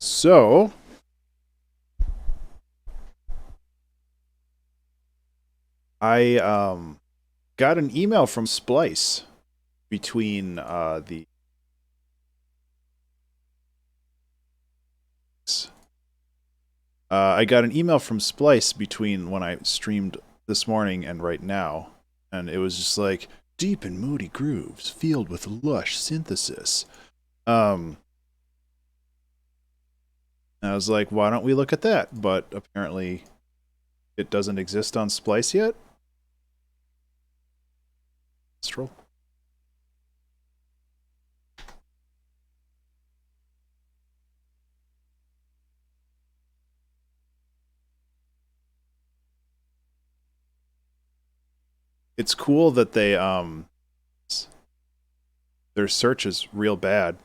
So, I got an email from Splice between the I got an email from Splice between when I streamed this morning and right now, and it was just like deep and moody grooves filled with lush synthesis. Um, and I was like, why don't we look at that? But apparently, it doesn't exist on Splice yet. Stroll. It's cool that their search is real bad.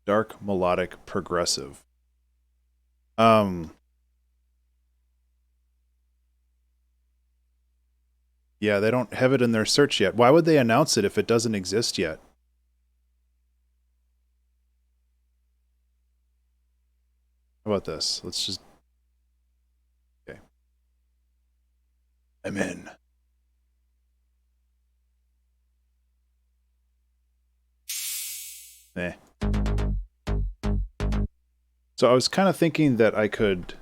Dark, melodic, progressive. Um, yeah, they don't have it in their search yet. Why would they announce it if it doesn't exist yet? How about this? Let's just... Okay. I'm in. Eh. So I was kind of thinking that I could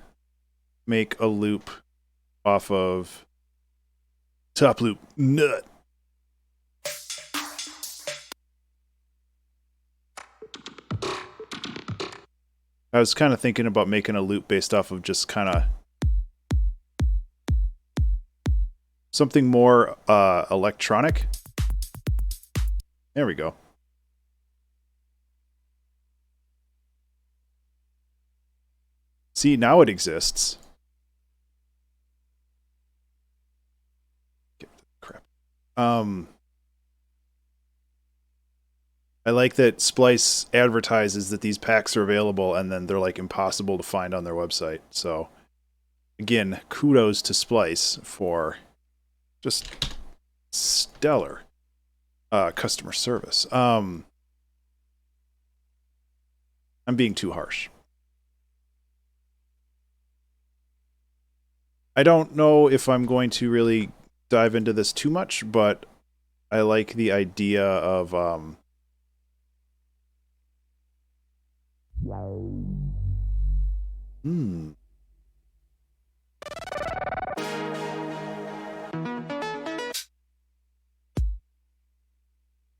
make a loop off of top loop nut. I was kind of thinking about making a loop based off of just kind of something more electronic. There we go. See, now it exists. Crap. I like that Splice advertises that these packs are available and then they're like impossible to find on their website. So again, kudos to Splice for just stellar customer service. I'm being too harsh. I don't know if I'm going to really dive into this too much, but I like the idea of Hmm.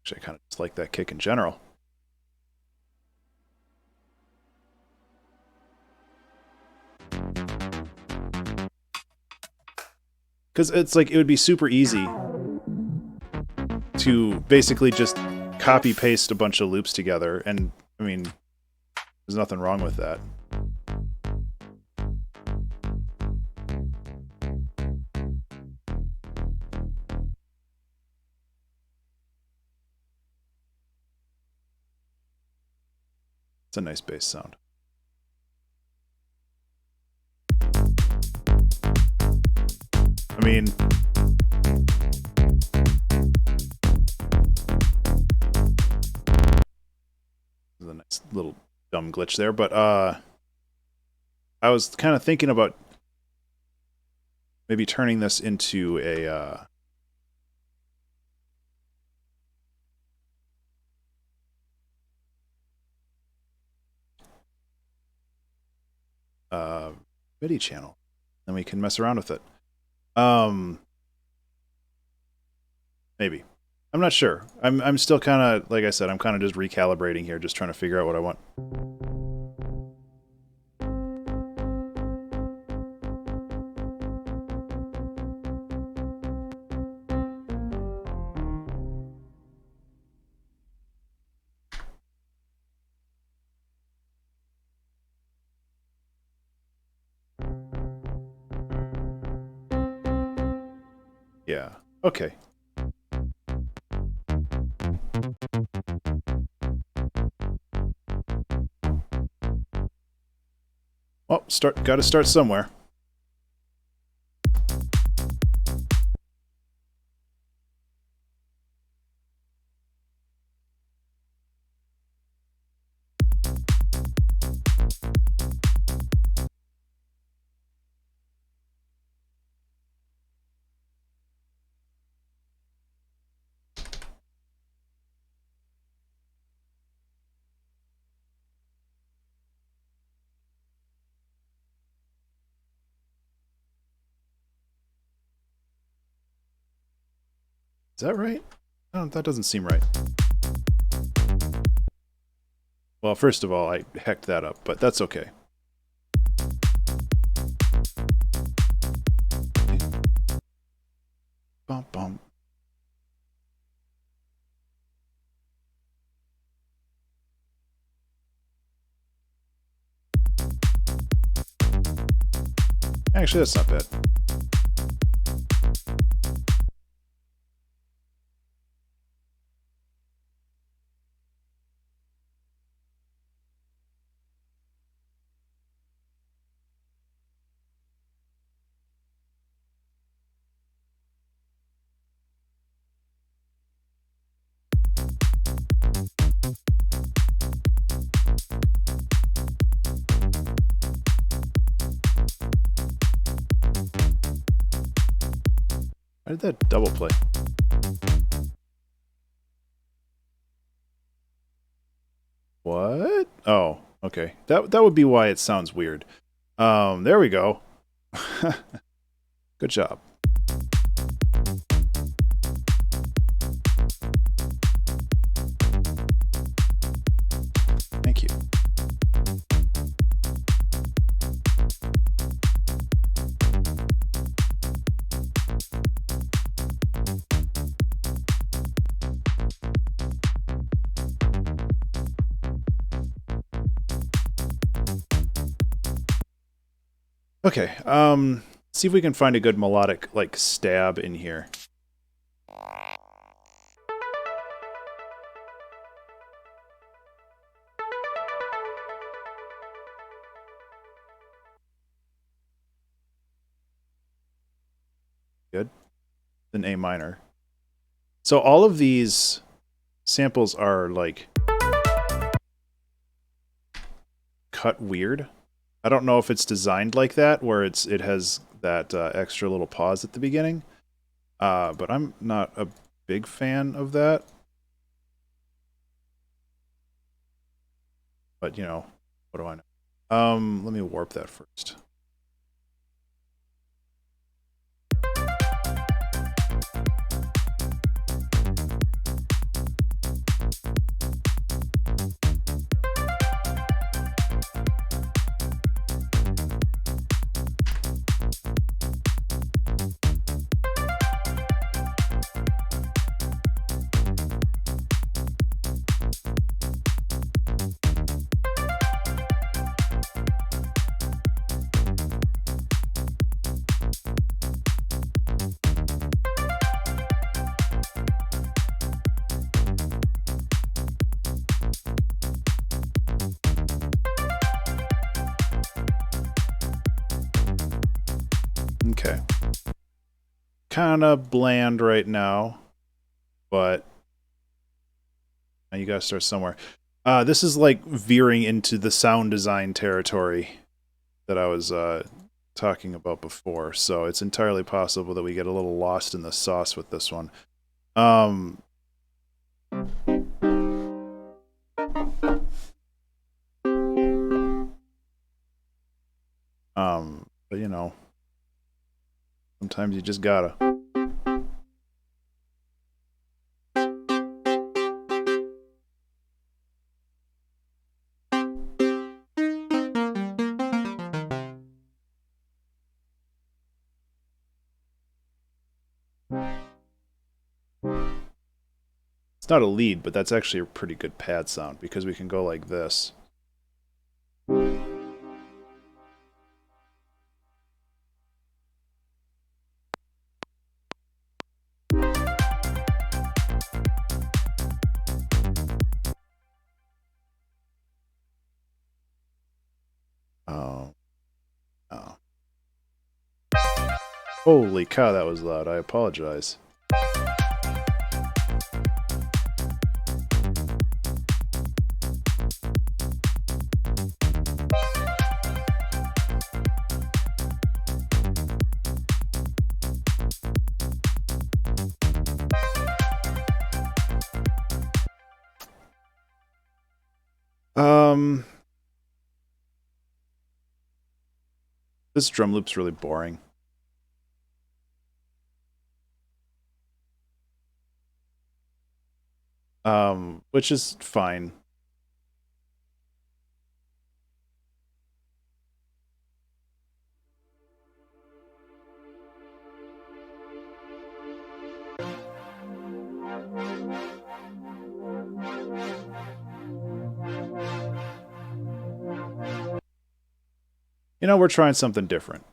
Actually, I kind of just like that kick in general. Because it's like, it would be super easy to basically just copy paste a bunch of loops together. And I mean, there's nothing wrong with that. It's a nice bass sound. I mean, there's a nice little dumb glitch there, but I was kind of thinking about maybe turning this into a MIDI channel. Then we can mess around with it. Maybe. I'm not sure. I'm still kind of, like I said, I'm kind of just recalibrating here, just trying to figure out what I want. Yeah. Okay. Well, got to start somewhere. Is that right? Oh, that doesn't seem right. Well, first of all, I hecked that up, but that's okay. Bum, bum. Actually, that's not bad. Why did that double play? What? Oh, okay. That would be why it sounds weird. There we go. Good job. Thank you. Okay, see if we can find a good melodic, like, stab in here. Good. An A minor. So all of these samples are, like, cut weird. I don't know if it's designed like that, where it has that extra little pause at the beginning. But I'm not a big fan of that. But, you know, what do I know? Let me warp that first. Okay. Kind of bland right now, but you gotta start somewhere. This is like veering into the sound design territory that I was talking about before, so it's entirely possible that we get a little lost in the sauce with this one. But you know, sometimes you just gotta. It's not a lead, but that's actually a pretty good pad sound because we can go like this. Oh. Oh. Holy cow, that was loud. I apologize. This drum loop's really boring. which is fine. You know, we're trying something different.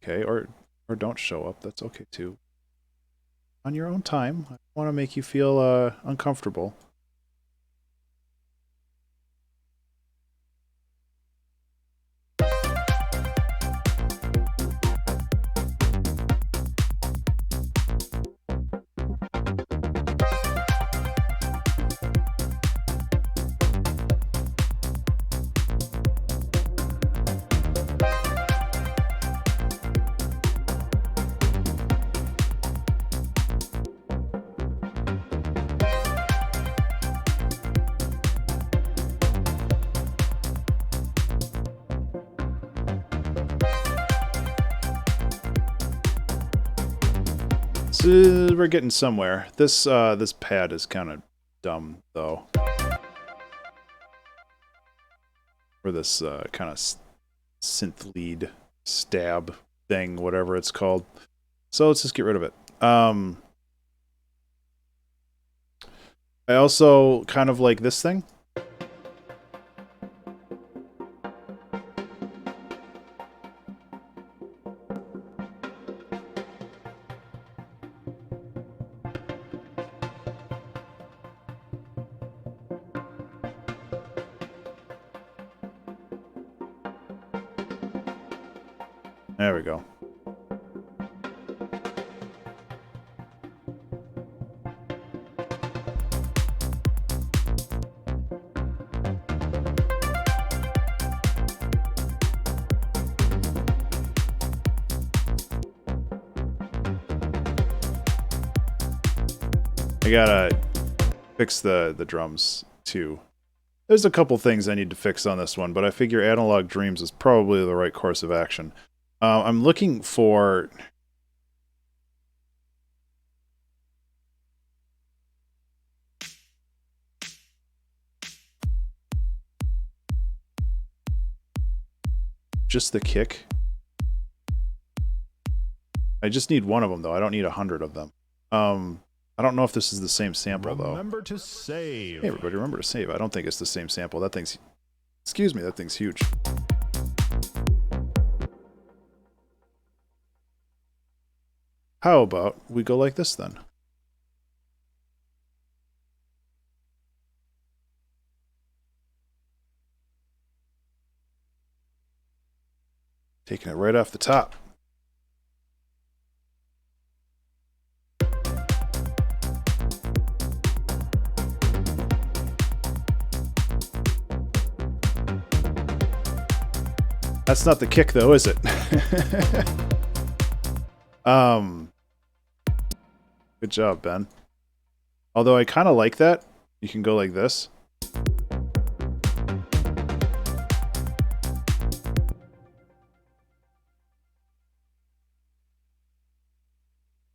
Okay, or don't show up. That's okay too. On your own time. I want to make you feel uncomfortable. So we're getting somewhere. This this pad is kind of dumb though. For this kind of synth lead stab thing, whatever it's called. So let's just get rid of it. I also kind of like this thing. There we go. I gotta fix the drums too. There's a couple things I need to fix on this one, but I figure Analog Dreams is probably the right course of action. I'm looking for... just the kick. I just need one of them, though. I don't need 100 of them. I don't know if this is the same sample, though. Remember to save. Hey, everybody, remember to save. I don't think it's the same sample. That thing's... excuse me, that thing's huge. How about we go like this, then? Taking it right off the top. That's not the kick, though, is it? Good job, Ben. Although I kind of like that. You can go like this.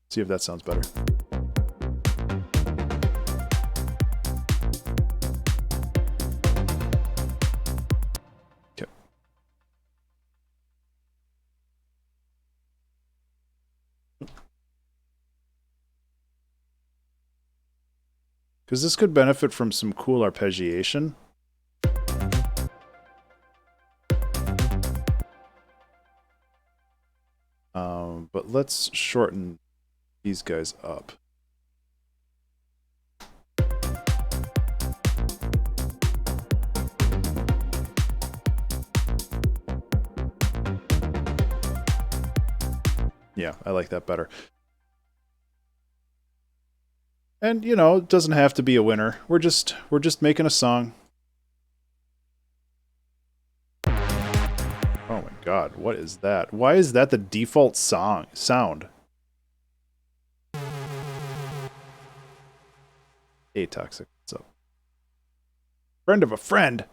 See if that sounds better. Okay. Because this could benefit from some cool arpeggiation. But let's shorten these guys up. Yeah, I like that better. And, you know, it doesn't have to be a winner. We're just making a song. Oh my god, what is that? Why is that the default sound? Hey, Toxic, what's up? Friend of a friend?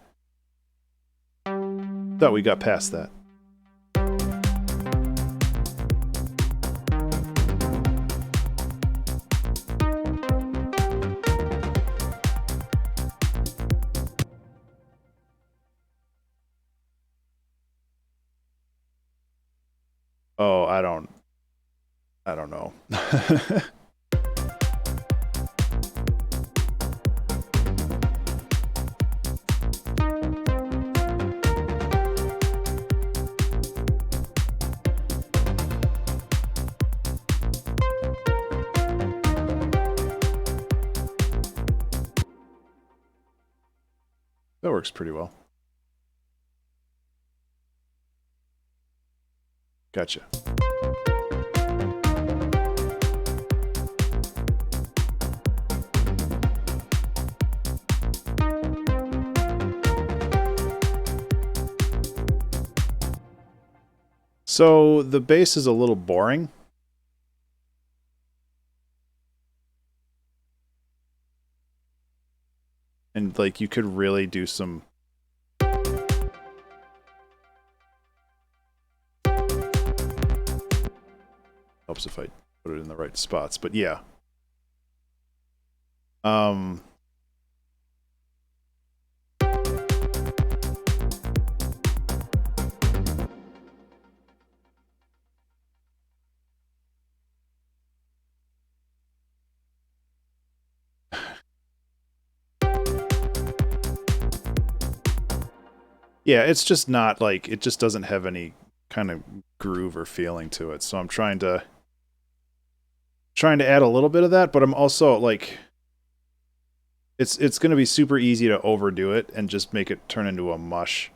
Thought we got past that. Oh, I don't know. That works pretty well. Gotcha. So the bass is a little boring. And like you could really do some helps if I put it in the right spots, but yeah. Yeah, it's just not like, it just doesn't have any kind of groove or feeling to it. So I'm trying to add a little bit of that, but I'm also like, it's going to be super easy to overdo it and just make it turn into a mush.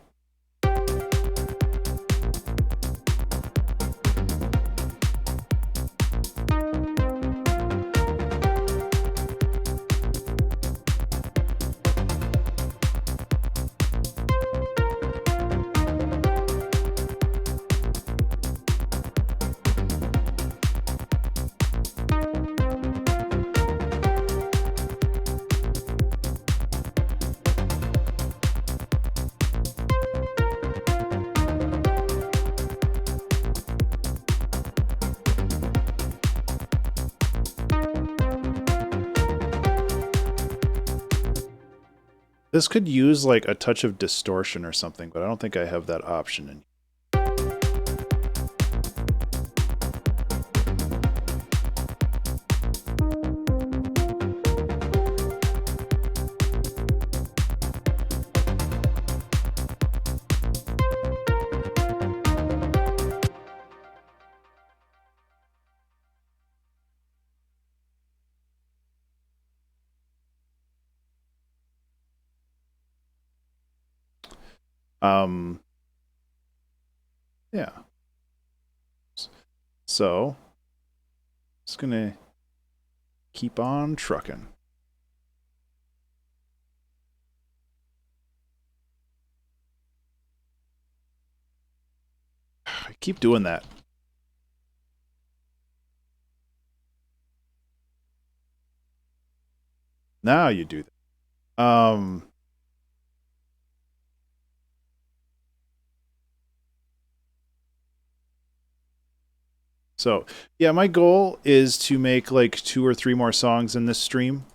This could use like a touch of distortion or something, but I don't think I have that option in. Yeah. So, just gonna keep on trucking. I keep doing that. Now you do that. So, yeah, my goal is to make like 2 or 3 more songs in this stream.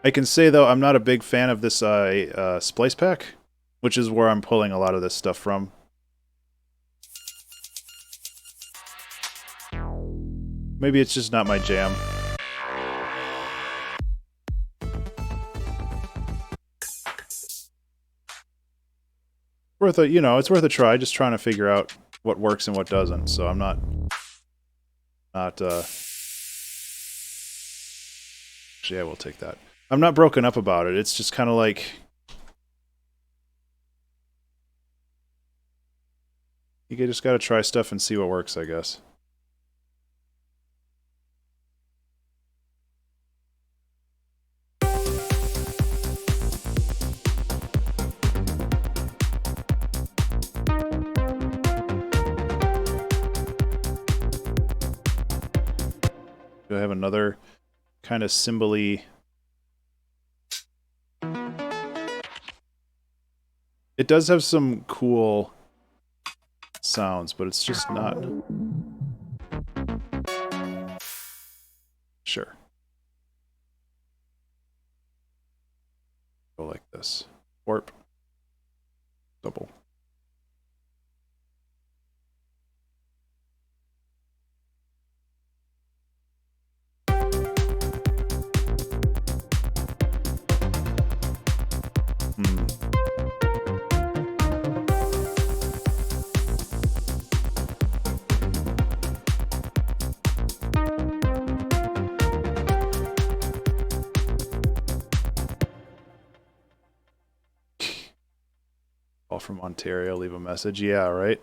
I can say, though, I'm not a big fan of this splice pack, which is where I'm pulling a lot of this stuff from. Maybe it's just not my jam. Worth a, you know, it's worth a try, just trying to figure out what works and what doesn't. So I'm not actually, I will take that. I'm not broken up about it. It's just kind of like, you just got to try stuff and see what works, I guess. Do I have another kind of cymbal-y It does have some cool sounds, but it's just not... Sure. Go like this. Warp. Double. Call from Ontario, leave a message. Yeah, right?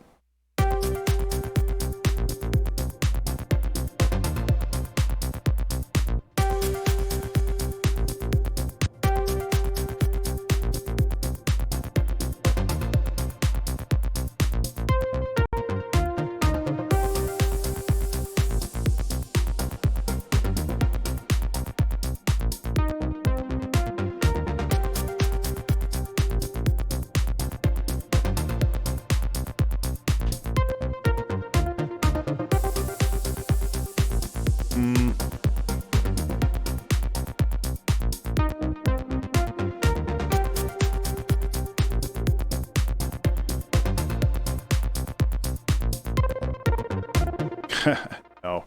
No.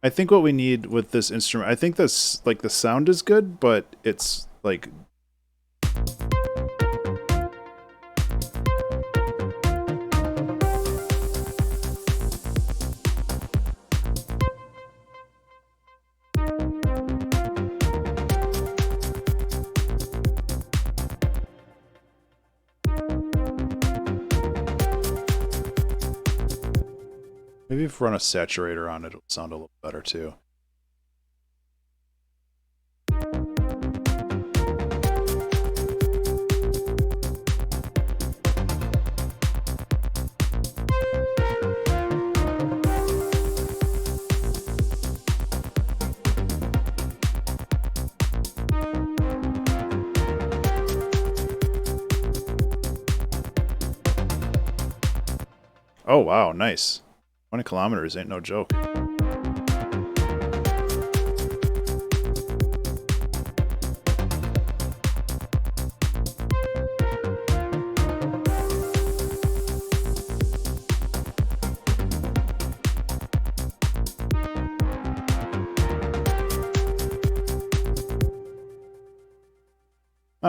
I think what we need with this instrument, I think this, like, the sound is good, but it's, like... Maybe if we run a saturator on it, it'll sound a little better too. Oh wow, nice. 20 kilometers ain't no joke. I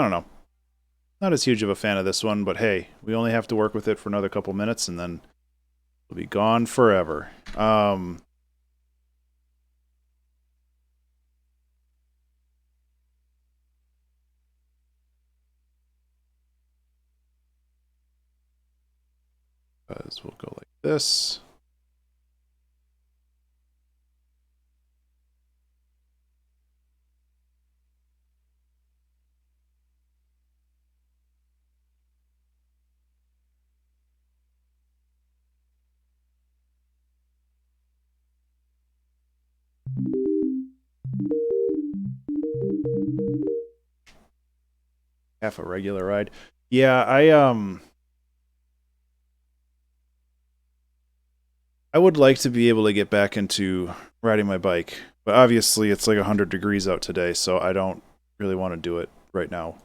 don't know. Not as huge of a fan of this one, but hey, we only have to work with it for another couple minutes and then it'll be gone forever. We'll go like this. Half a regular ride. Yeah, I would like to be able to get back into riding my bike, but obviously it's like 100 degrees out today, so I don't really want to do it right now.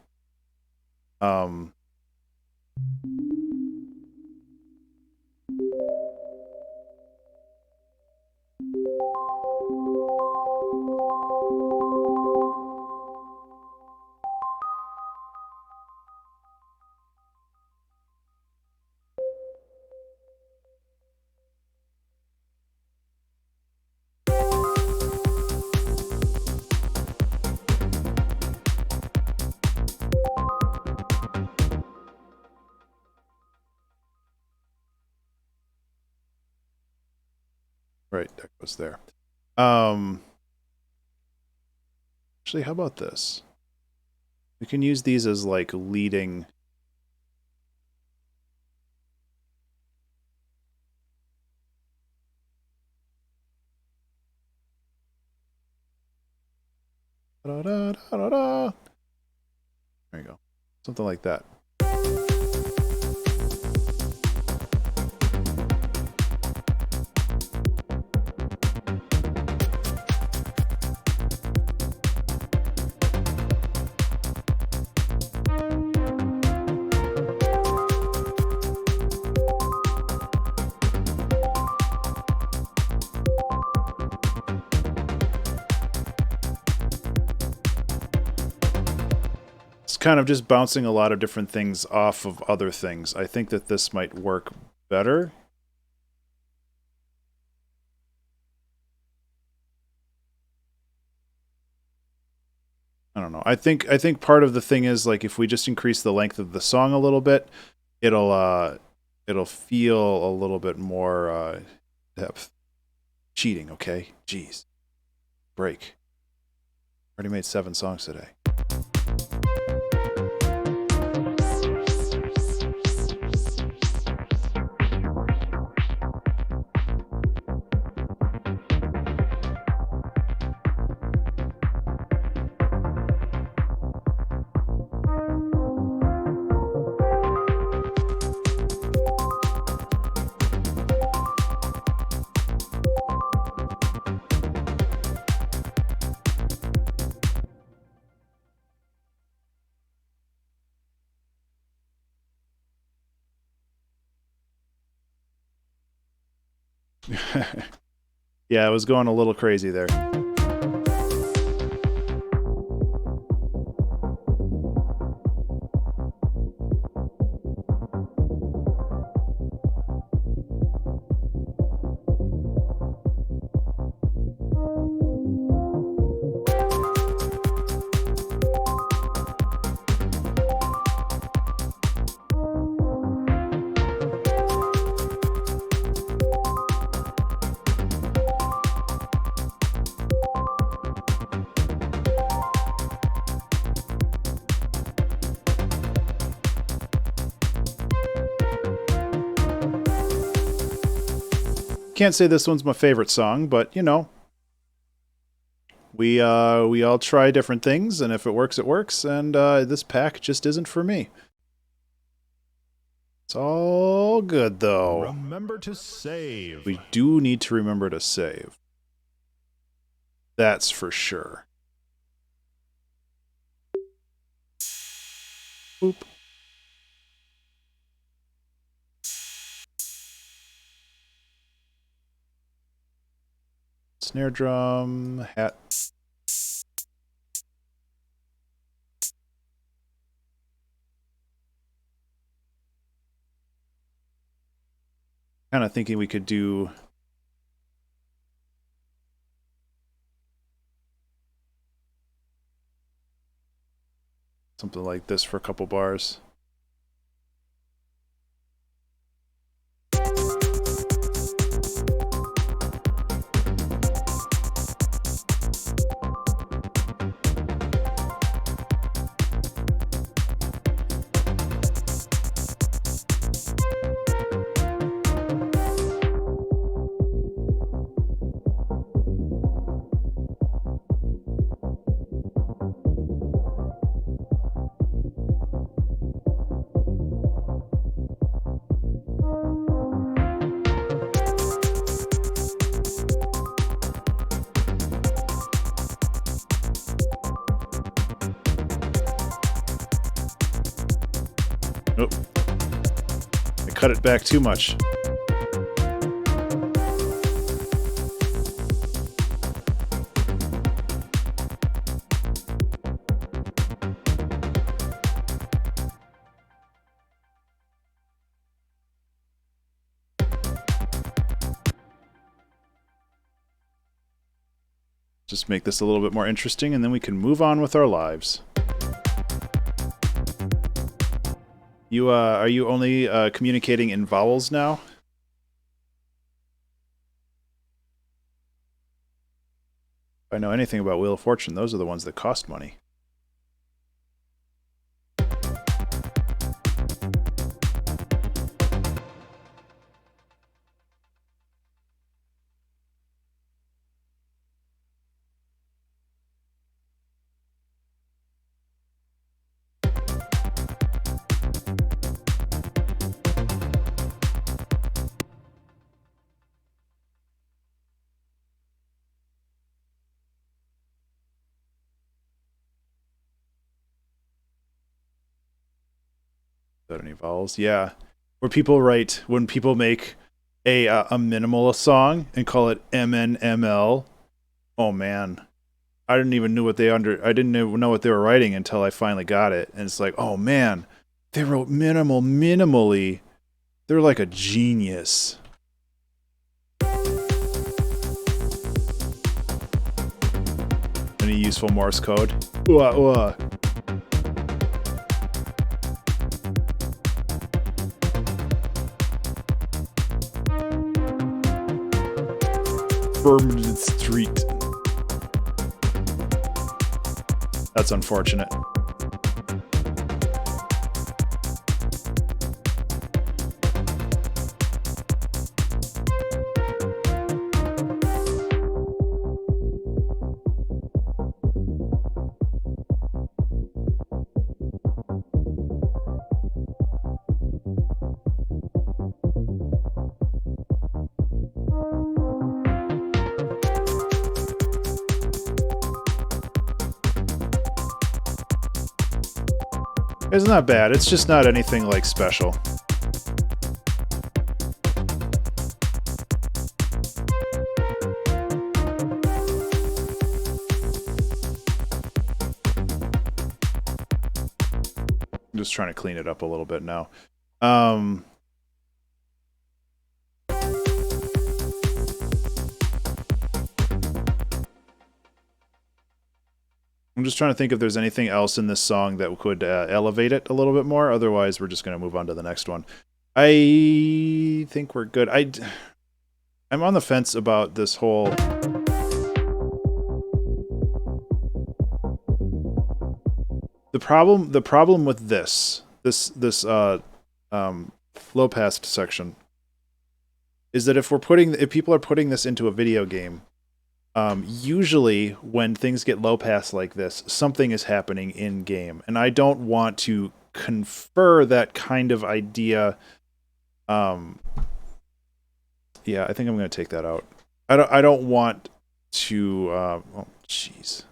Right, that goes there. Actually, how about this? We can use these as like leading. Da, da, da, da, da. There you go. Something like that. kind of just bouncing a lot of different things off of other things. I think that this might work better. I don't know. I think part of the thing is, like, if we just increase the length of the song a little bit, it'll feel a little bit more depth. Cheating, okay? Jeez. Break. Already made 7 songs today. Yeah, I was going a little crazy there. Can't say this one's my favorite song, but you know, we all try different things, and if it works, it works. And this pack just isn't for me. It's all good though. Remember to save. We do need to remember to save. That's for sure. Boop. Snare drum, hat. Kind of thinking we could do something like this for a couple bars. Nope. I cut it back too much. Just make this a little bit more interesting, and then we can move on with our lives. You are you only communicating in vowels now? If I know anything about Wheel of Fortune, those are the ones that cost money. Without any vowels, yeah. Where people write, when people make a minimalist song and call it MNML, oh man, I didn't even know what they I didn't even know what they were writing until I finally got it. And it's like, oh man, they wrote minimally. They're like a genius. Any useful Morse code? Vermont Street. That's unfortunate. It's not bad. It's just not anything like special. I'm just trying to clean it up a little bit now. I'm just trying to think if there's anything else in this song that could elevate it a little bit more. Otherwise, we're just going to move on to the next one. I think we're good. I'm on the fence about this whole... The problem with this low pass section is that if people are putting this into a video game, usually when things get low pass like this, something is happening in game, and I don't want to confer that kind of idea. Yeah, I think I'm going to take that out. I don't want to. Oh, jeez.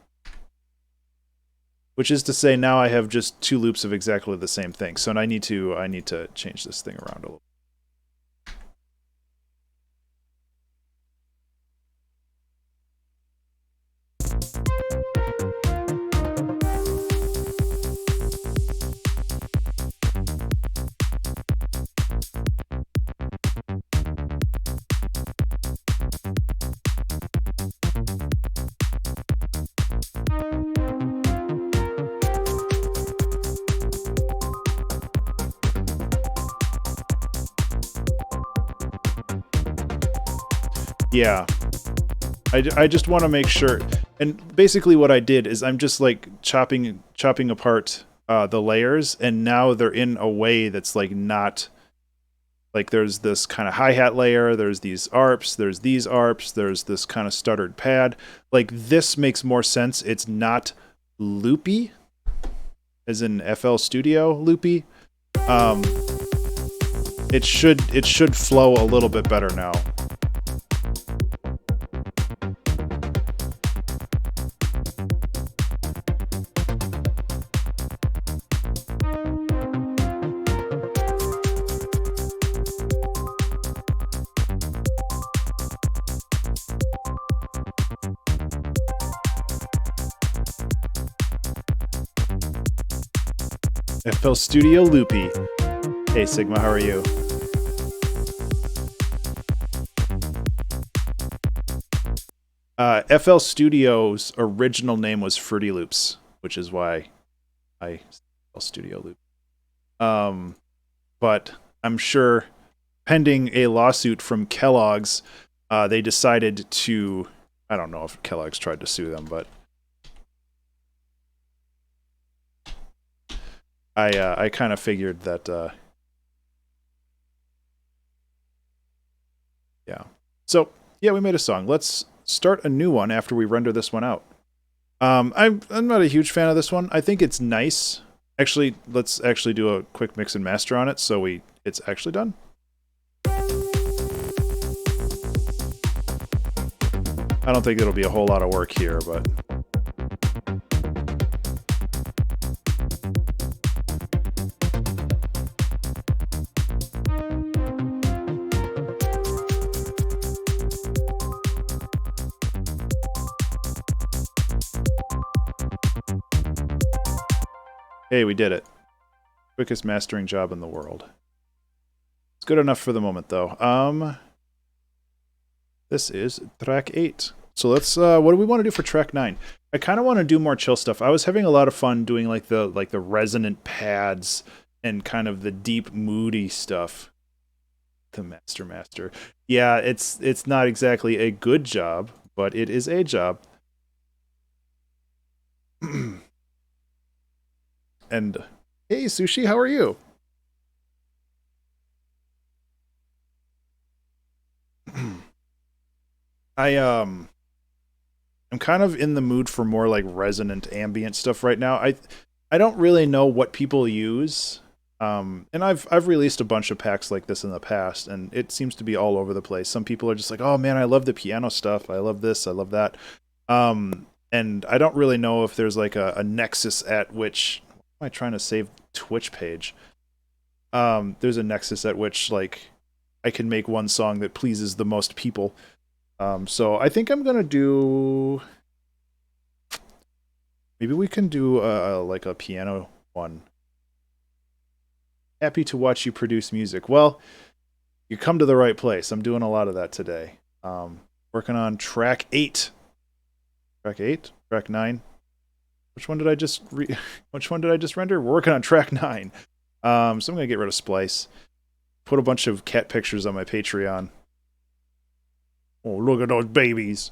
Which is to say, now I have just two loops of exactly the same thing. So I need to change this thing around a little. Yeah, I just want to make sure, and basically what I did is I'm just like chopping apart the layers, and now they're in a way that's like not, like there's this kind of hi-hat layer, there's these ARPs, there's these ARPs, there's this kind of stuttered pad. Like this makes more sense. It's not loopy, as in FL Studio loopy. It should flow a little bit better now. FL Studio Loopy. Hey Sigma, how are you? FL Studio's original name was Fruity Loops, which is why I FL Studio Loop. But I'm sure, pending a lawsuit from Kellogg's, they decided to. I don't know if Kellogg's tried to sue them, but I kind of figured that. Yeah. So yeah, we made a song. Let's start a new one after we render this one out. I'm not a huge fan of this one. I think it's nice. Actually, let's actually do a quick mix and master on it so it's actually done. I don't think it'll be a whole lot of work here, but Hey, we did it. Quickest mastering job in the world. It's good enough for the moment, though. This is track 8. So let's, what do we want to do for track 9? I kind of want to do more chill stuff. I was having a lot of fun doing like the resonant pads and kind of the deep moody stuff. The master. Yeah, it's not exactly a good job, but it is a job. And hey, Sushi, how are you? I I'm kind of in the mood for more like resonant ambient stuff right now. I don't really know what people use. And I've released a bunch of packs like this in the past, and it seems to be all over the place. Some people are just like, "Oh man, I love the piano stuff. I love this. I love that." And I don't really know if there's like a nexus at which. What am I trying to save Twitch page? There's a nexus at which like I can make one song that pleases the most people. So I think I'm gonna do. Maybe we can do like a piano one. Happy to watch you produce music. Well, you come to the right place. I'm doing a lot of that today. Working on track 8. Track 8? Track 9? Which one did I just Which one did I just render? We're working on track 9. So I'm gonna get rid of Splice. Put a bunch of cat pictures on my Patreon. Oh, look at those babies.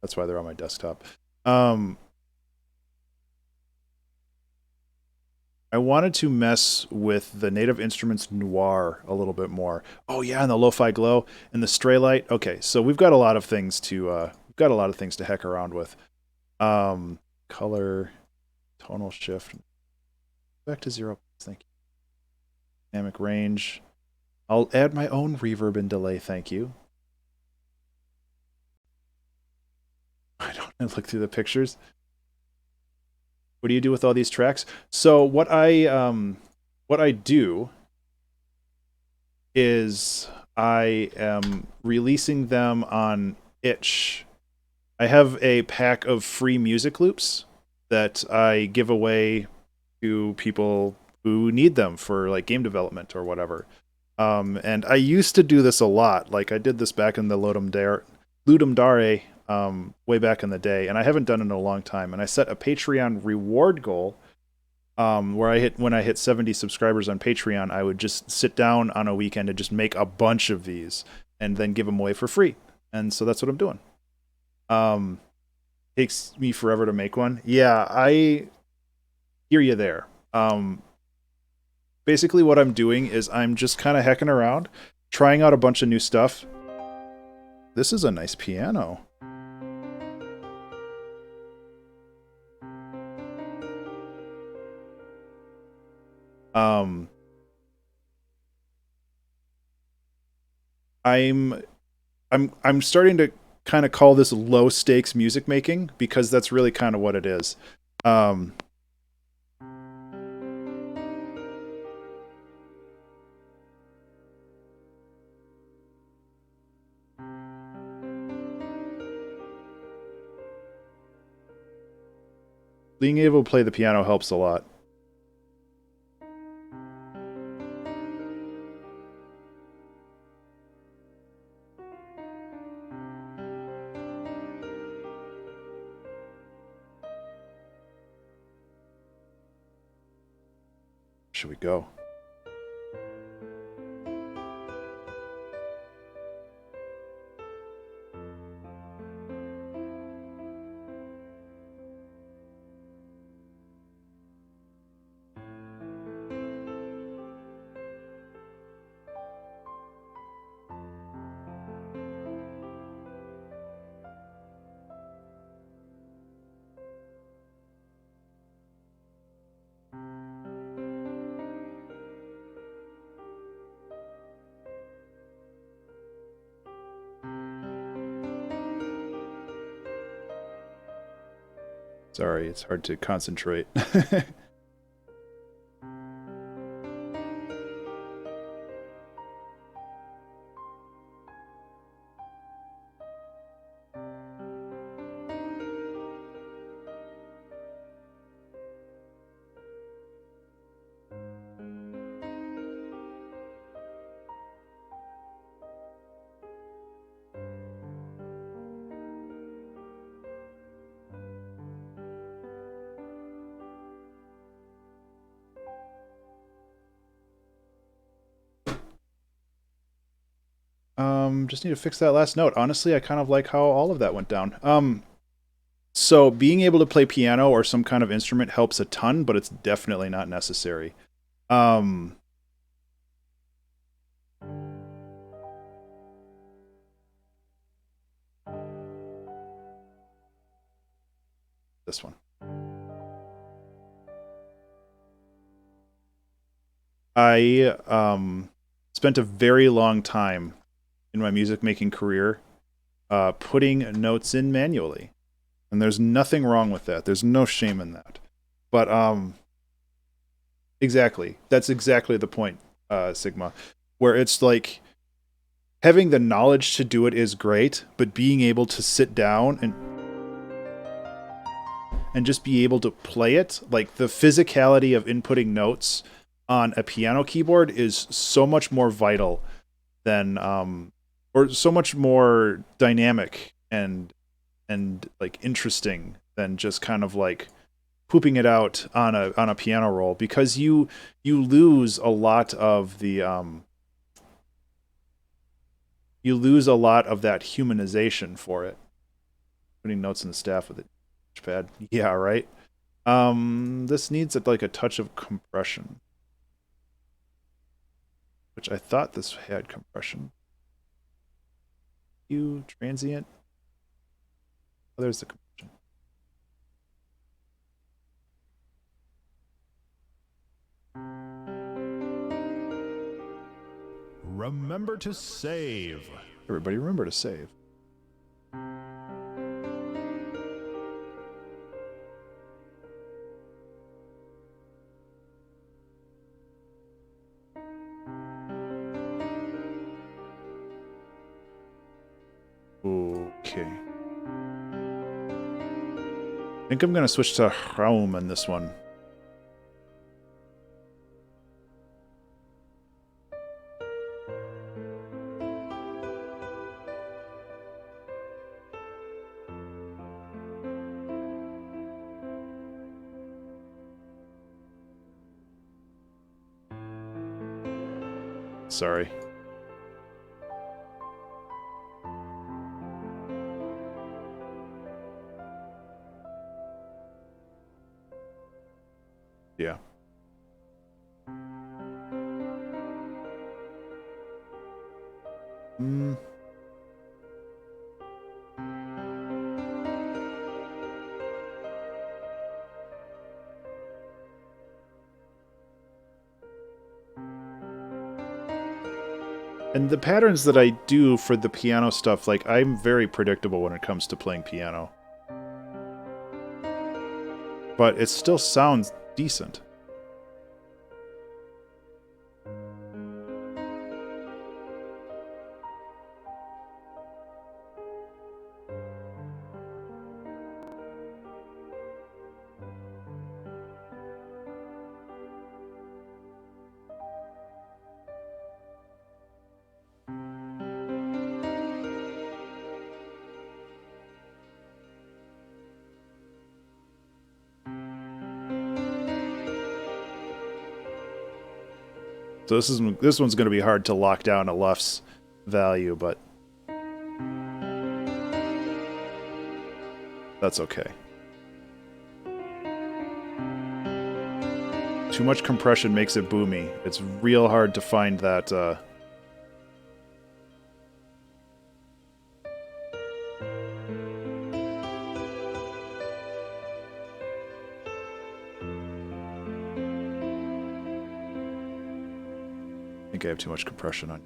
That's why they're on my desktop. I wanted to mess with the Native Instruments Noir a little bit more. Oh yeah, and the Lo-Fi Glow and the Stray Light. Okay, so we've got a lot of things to heck around with. Color, tonal shift, back to 0. Thank you. Dynamic range. I'll add my own reverb and delay. Thank you. I don't look through the pictures. What do you do with all these tracks? So what I do is I am releasing them on Itch. I have a pack of free music loops that I give away to people who need them for like game development or whatever. And I used to do this a lot. Like I did this back in the Ludum Dare way back in the day, and I haven't done it in a long time. And I set a Patreon reward goal where when I hit 70 subscribers on Patreon, I would just sit down on a weekend and just make a bunch of these and then give them away for free. And so that's what I'm doing. Takes me forever to make one. Yeah, I hear you there. Basically what I'm doing is I'm just kind of hecking around, trying out a bunch of new stuff. This is a nice piano. I'm starting to kind of call this low stakes music making because that's really kind of what it is. Being able to play the piano helps a lot. Should we go? Sorry, it's hard to concentrate. Just need to fix that last note. Honestly, I kind of like how all of that went down. So being able to play piano or some kind of instrument helps a ton, but it's definitely not necessary. This one. I spent a very long time in my music making career putting notes in manually. And there's nothing wrong with that. There's no shame in that. But exactly. That's exactly the point, Sigma. Where it's like having the knowledge to do it is great, but being able to sit down and just be able to play it, like the physicality of inputting notes on a piano keyboard is so much more vital than or so much more dynamic and like interesting than just kind of like pooping it out on a piano roll, because you lose a lot of the you lose a lot of that humanization for it. Putting notes in the staff with a touchpad. Yeah, right. This needs like a touch of compression, which I thought this had compression. You transient. Oh, there's the compression. Remember to save. Everybody remember to save. Okay. I think I'm going to switch to Chrome in this one. Sorry. Yeah. And the patterns that I do for the piano stuff, like, I'm very predictable when it comes to playing piano. But it still sounds decent. So this one's going to be hard to lock down a LUFS value, but that's okay. Too much compression makes it boomy. It's real hard to find that I think I have too much compression on.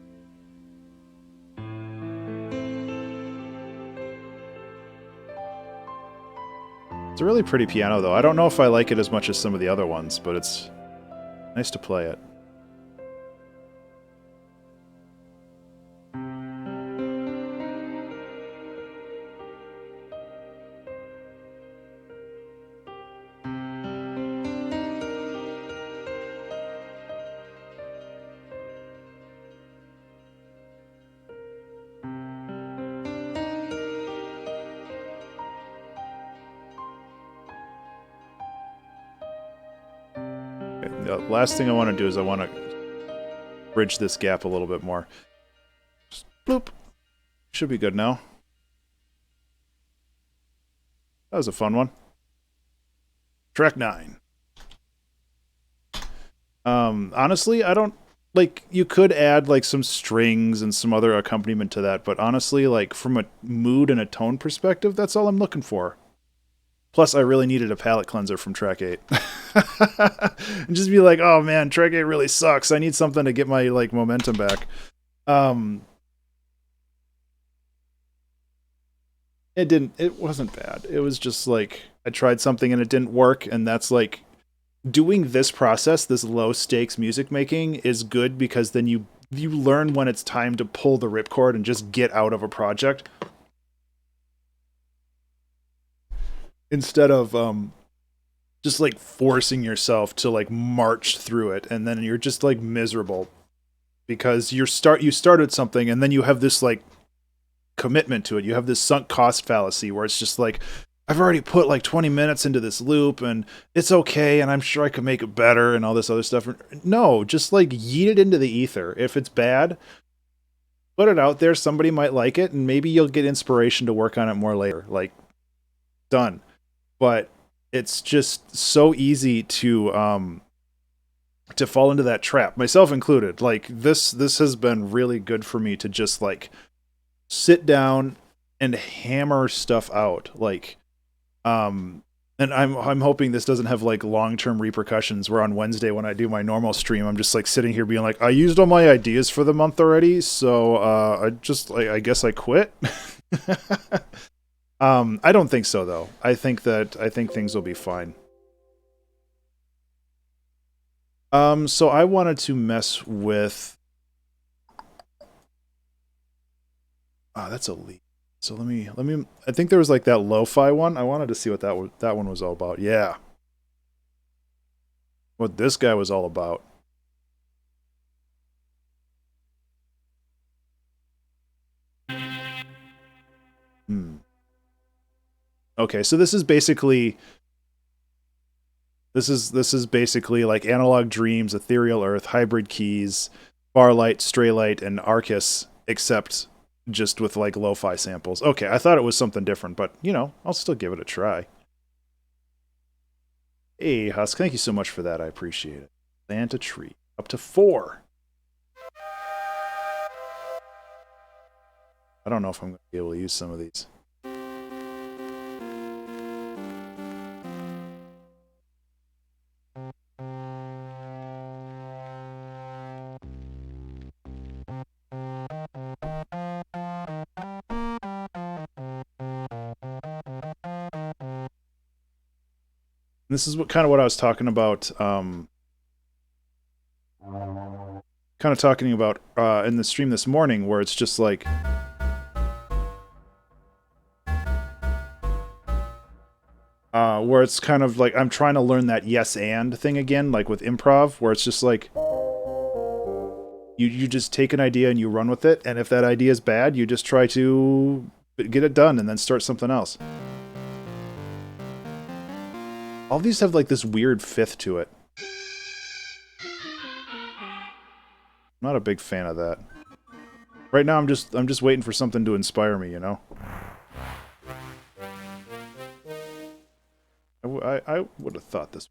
It's a really pretty piano, though. I don't know if I like it as much as some of the other ones, but it's nice to play it. The last thing I want to do is I want to bridge this gap a little bit more. Just Bloop. Should be good now. That was a fun one. Track 9. Honestly, I don't like, you could add like some strings and some other accompaniment to that, but honestly, like from a mood and a tone perspective, that's all I'm looking for. Plus, I really needed a palate cleanser from track 8. And just be like, oh man, track 8 really sucks. I need something to get my like momentum back. It wasn't bad. It was just like, I tried something and it didn't work, and that's like, doing this process, this low stakes music making, is good because then you learn when it's time to pull the ripcord and just get out of a project instead of just like forcing yourself to like march through it, and then you're just like miserable because you started something and then you have this like commitment to it. You have this sunk cost fallacy where it's just like, I've already put like 20 minutes into this loop and it's okay and I'm sure I could make it better and all this other stuff. No, just like yeet it into the ether. If it's bad, put it out there. Somebody might like it and maybe you'll get inspiration to work on it more later. Like, done. But it's just so easy to fall into that trap, myself included. Like this has been really good for me to just like sit down and hammer stuff out. Like, and I'm hoping this doesn't have like long-term repercussions where on Wednesday when I do my normal stream, I'm just like sitting here being like, I used all my ideas for the month already, so I guess I quit. I don't think so though. I think things will be fine. So I wanted to mess with that's a leak. So let me I think there was like that lo-fi one. I wanted to see what that one was all about. Yeah. What this guy was all about. Okay, so this is basically like Analog Dreams, Ethereal Earth, Hybrid Keys, Farlight, Straylight, and Arcus, except just with like lo-fi samples. Okay, I thought it was something different, but you know, I'll still give it a try. Hey, Husk, thank you so much for that. I appreciate it. Plant a tree. Up to 4. I don't know if I'm going to be able to use some of these. This is kind of what I was talking about. Kind of talking about in the stream this morning, where it's just like, where it's kind of like I'm trying to learn that yes and thing again, like with improv, where it's just like you just take an idea and you run with it, and if that idea is bad, you just try to get it done and then start something else. All these have like this weird fifth to it. I'm not a big fan of that. Right now I'm just waiting for something to inspire me, you know? I would have thought this.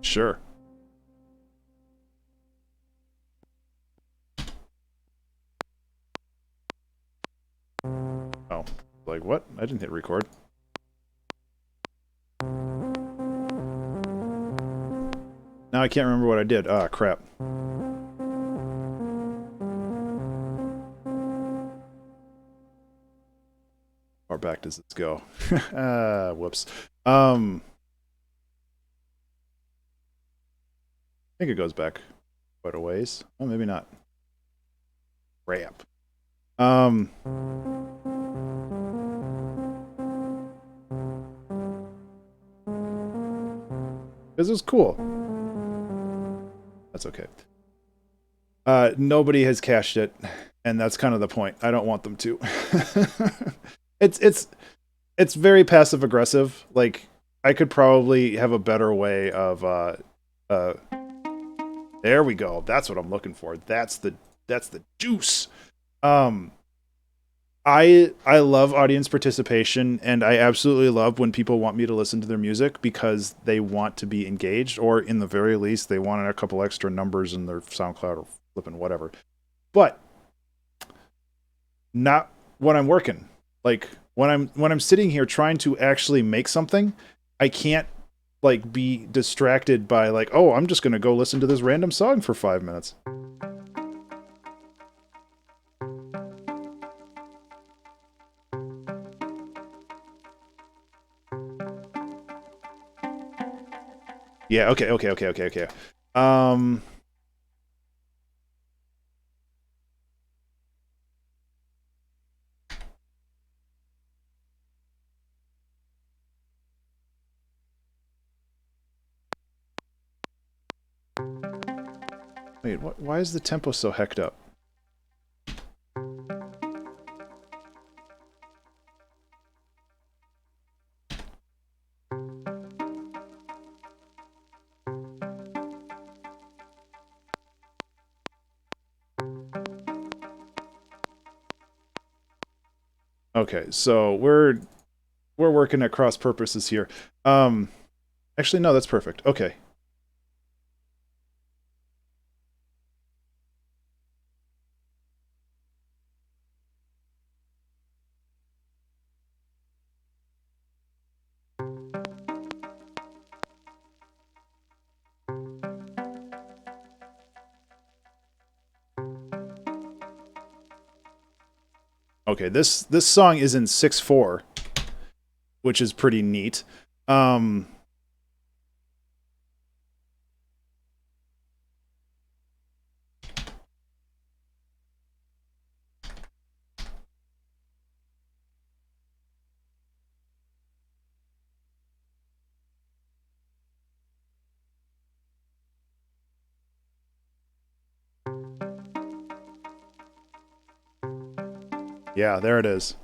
Sure. Oh, like what? I didn't hit record. Now I can't remember what I did. Ah, crap. How back does this go? Whoops. I think it goes back quite a ways. Oh, maybe not. Crap. This is cool. That's okay. Nobody has cached it, and that's kind of the point. I don't want them to. It's very passive aggressive. Like, I could probably have a better way of there we go. That's what I'm looking for. That's the juice. Um I love audience participation, and I absolutely love when people want me to listen to their music because they want to be engaged, or in the very least they want a couple extra numbers in their SoundCloud or flipping whatever. But not when I'm working. Like, when I'm sitting here trying to actually make something, I can't like be distracted by like, oh, I'm just gonna go listen to this random song for 5 minutes. Yeah, okay. Um Wait, why is the tempo so hecked up? Okay, so we're working at cross purposes here. Actually, no, that's perfect. Okay. Okay, this song is in 6/4, which is pretty neat. Yeah, there it is.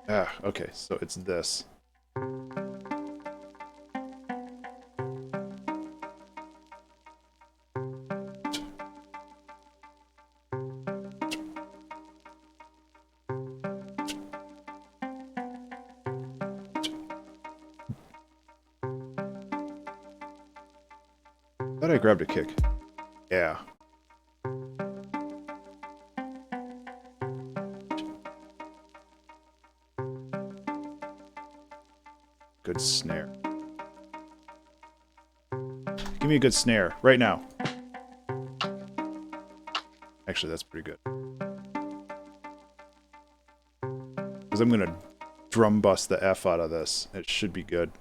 Ah, okay, so it's this. Thought I grabbed a kick. Yeah. Good snare. Give me a good snare right now. Actually, that's pretty good. Because I'm gonna drum bust the F out of this. It should be good.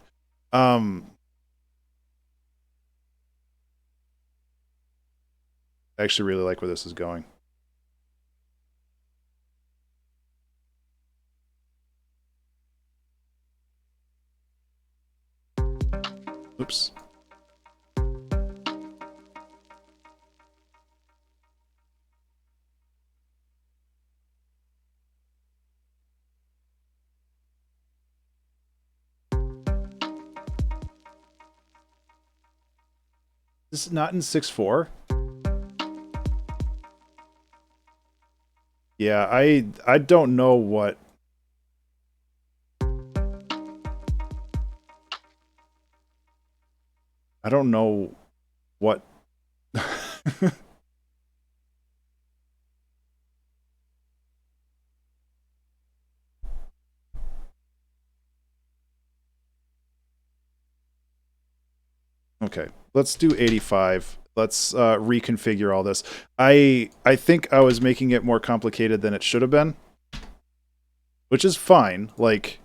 I actually really like where this is going. Oops. This is not in 6/4. Yeah, I don't know what. I don't know what. Okay, let's do 85. Let's reconfigure all this. I think I was making it more complicated than it should have been, which is fine. Like,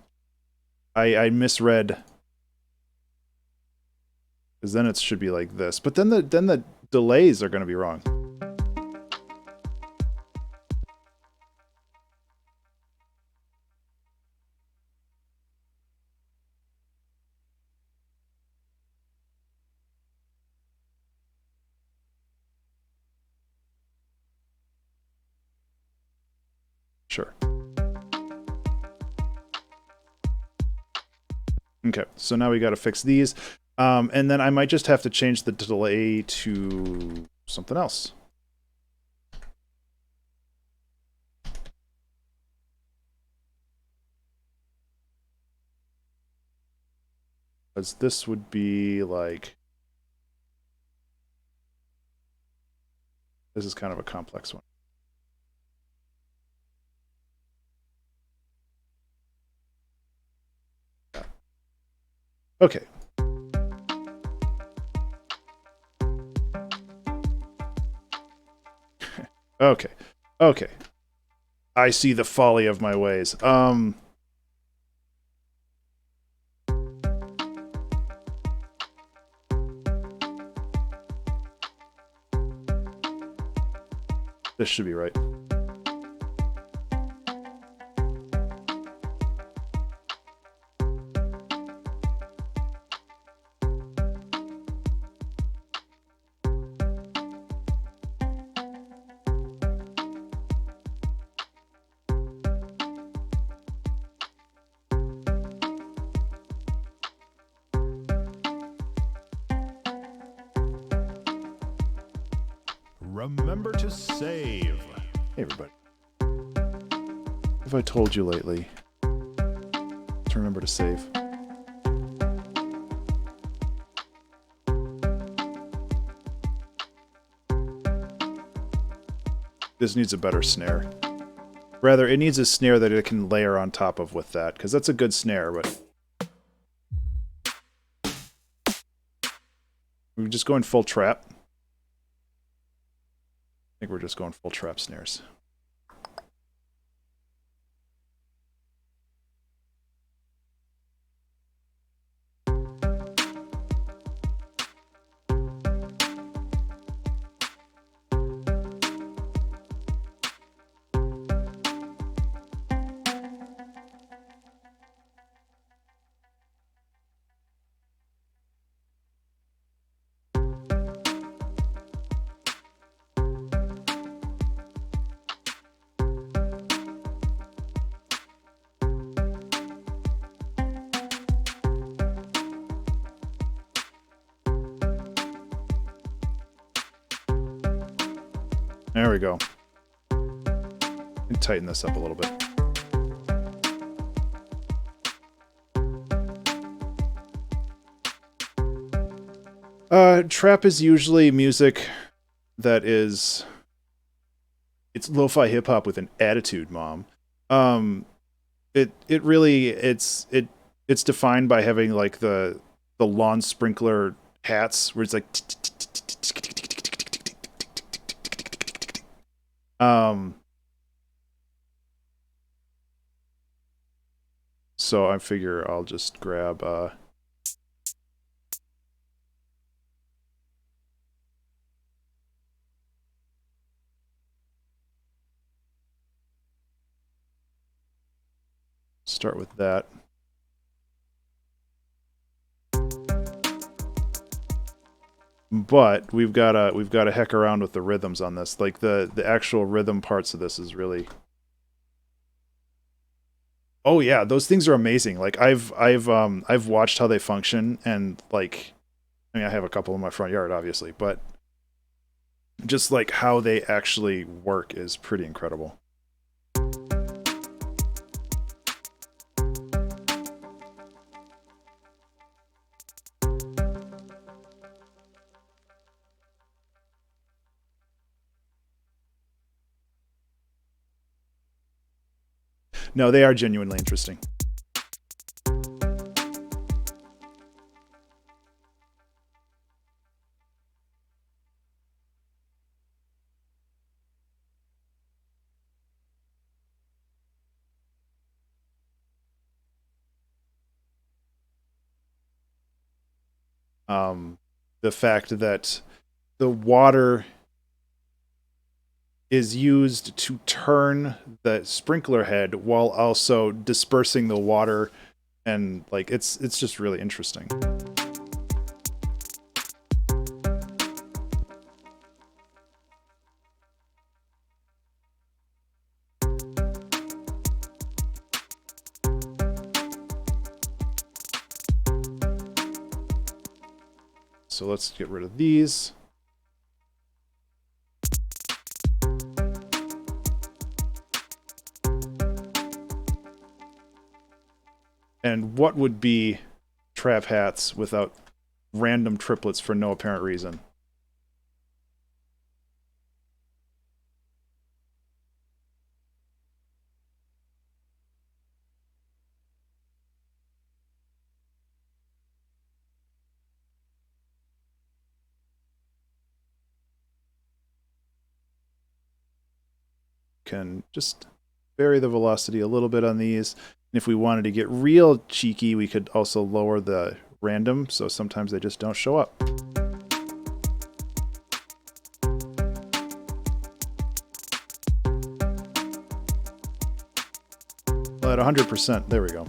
I misread, because then it should be like this. But then the delays are going to be wrong. Sure. Okay, so now we got to fix these. And then I might just have to change the delay to something else. Because this would be like... This is kind of a complex one. Okay. Okay. Okay. I see the folly of my ways. This should be right. Remember to save. Hey, everybody. What have I told you lately? To remember to save. This needs a better snare. Rather, it needs a snare that it can layer on top of with that, because that's a good snare, but... We're just going full trap. I think we're just going full trap snares. There we go. And tighten this up a little bit. Trap is usually music that is... It's lo-fi hip-hop with an attitude, Mom. It's defined by having like the lawn sprinkler hats where it's like so I figure I'll just grab start with that. But we've got to heck around with the rhythms on this. Like the actual rhythm parts of this is really... Oh yeah, those things are amazing. Like I've watched how they function, and like, I mean, I have a couple in my front yard, obviously, but just like how they actually work is pretty incredible. No, they are genuinely interesting. The fact that the water is used to turn the sprinkler head while also dispersing the water, and like it's just really interesting. So let's get rid of these. And what would be trap hats without random triplets for no apparent reason? Can just vary the velocity a little bit on these. And if we wanted to get real cheeky, we could also lower the random, so sometimes they just don't show up. At 100%, there we go.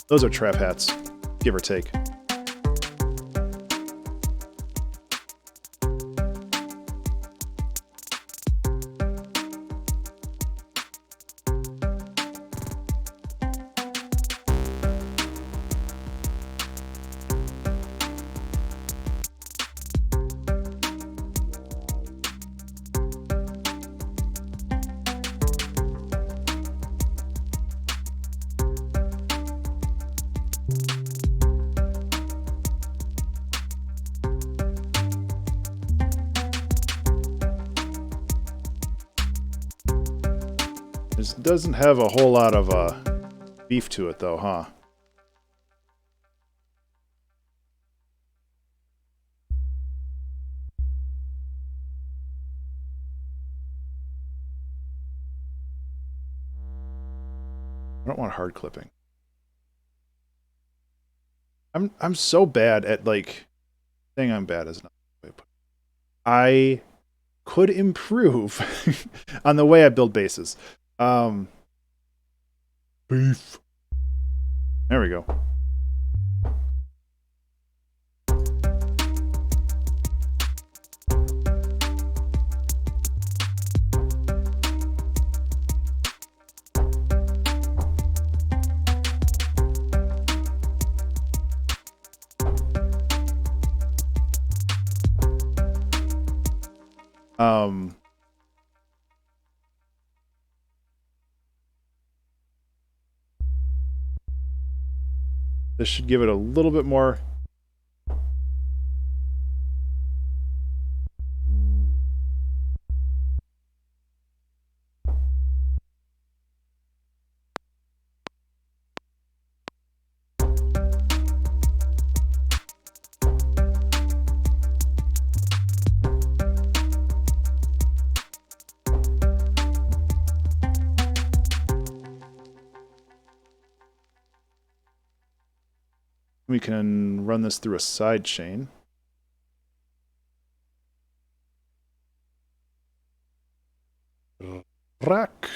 Those are trap hats, give or take. This doesn't have a whole lot of beef to it though, huh? I don't want hard clipping. I'm so bad at like saying I'm bad is not the way to put it. I could improve on the way I build bases. Beef. There we go. This should give it a little bit more. We can run this through a side chain. Rack.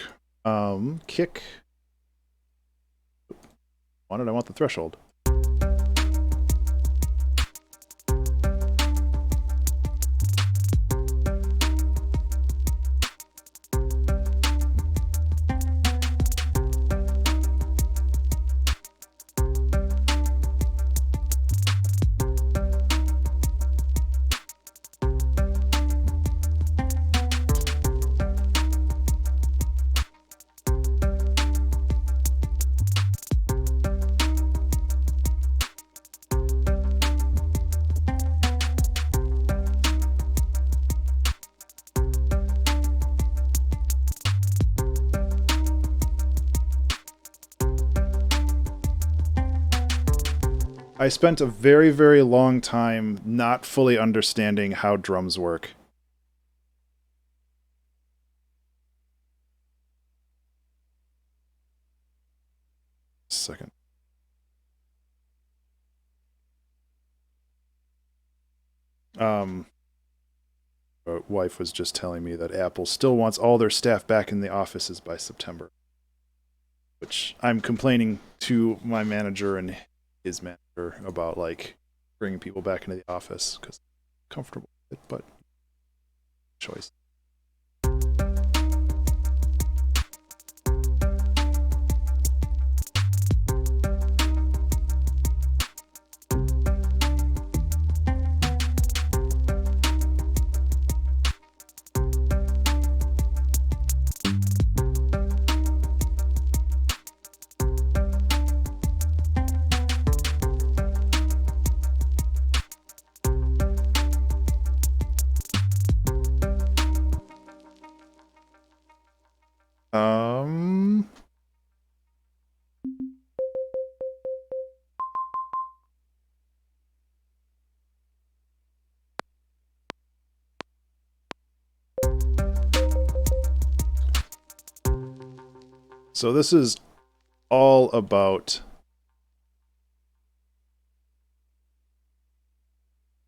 Kick. I want the threshold. I spent a very, very long time not fully understanding how drums work. second. My wife was just telling me that Apple still wants all their staff back in the offices by September, which I'm complaining to my manager and his manager about, like, bringing people back into the office because I'm comfortable with it, but choice. So this is all about,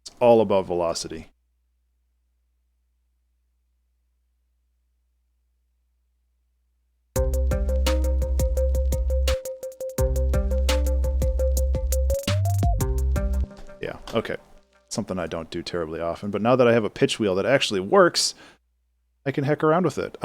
it's all about velocity. Yeah, okay. Something I don't do terribly often, but now that I have a pitch wheel that actually works, I can heck around with it.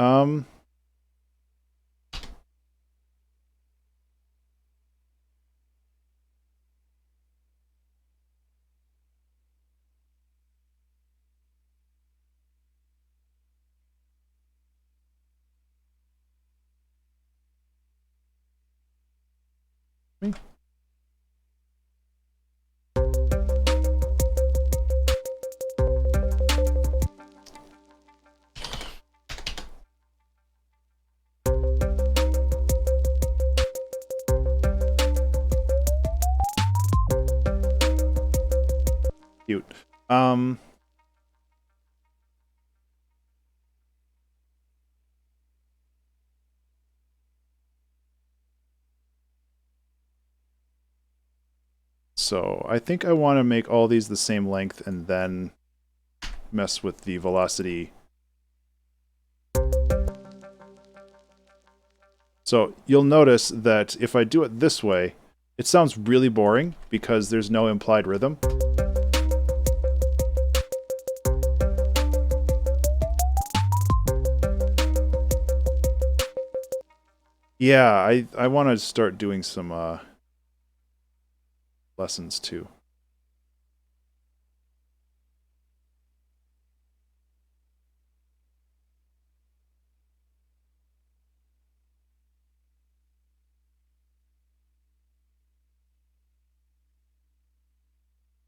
Cute. So I think I want to make all these the same length and then mess with the velocity. So you'll notice that if I do it this way, it sounds really boring because there's no implied rhythm. Yeah, I want to start doing some lessons too.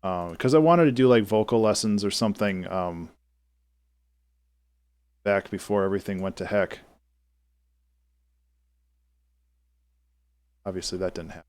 Because I wanted to do like vocal lessons or something back before everything went to heck. Obviously that didn't happen.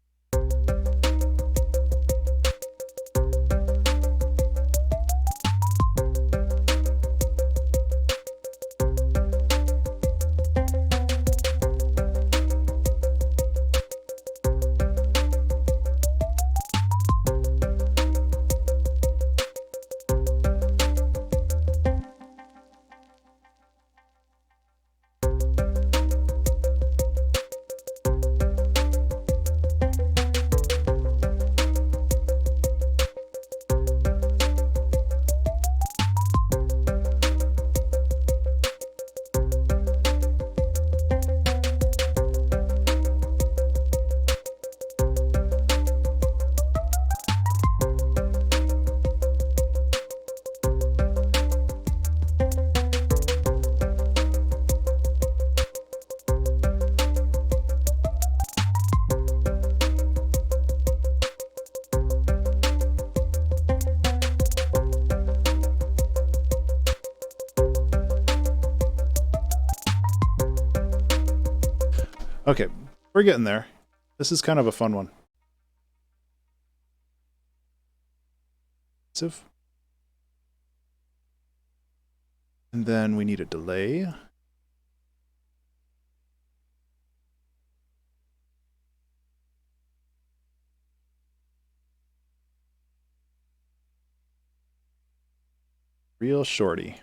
Okay, we're getting there. This is kind of a fun one. And then we need a delay. Real shorty.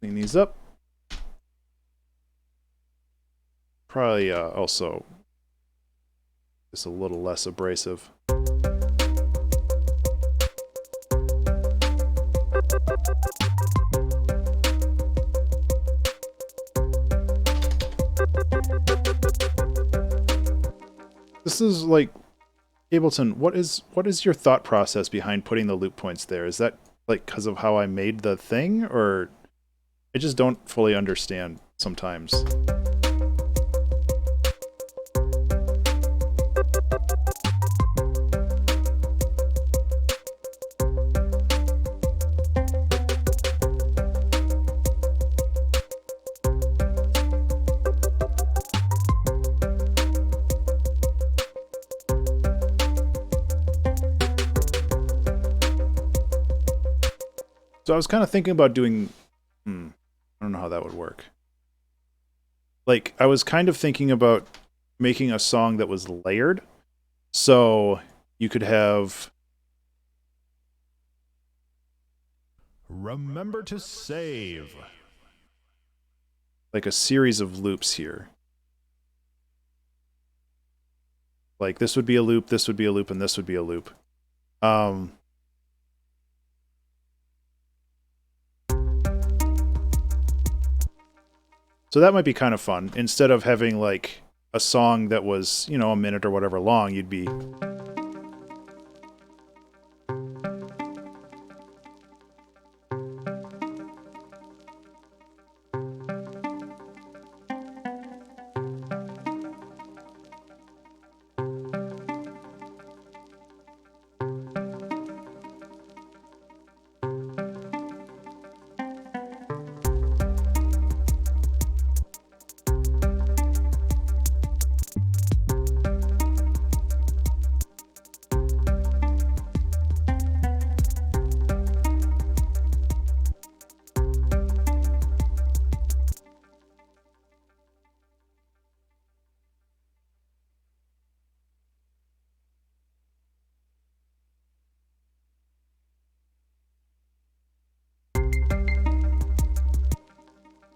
Clean these up. Probably also just a little less abrasive. This is like, Ableton, what is your thought process behind putting the loop points there? Is that like because of how I made the thing, or I just don't fully understand sometimes? So I was kind of thinking about doing, I don't know how that would work. Like, I was kind of thinking about making a song that was layered. So you could have, Remember to save. like, a series of loops here. Like, this would be a loop, this would be a loop, and this would be a loop. So that might be kind of fun. Instead of having like a song that was, you know, a minute or whatever long, you'd be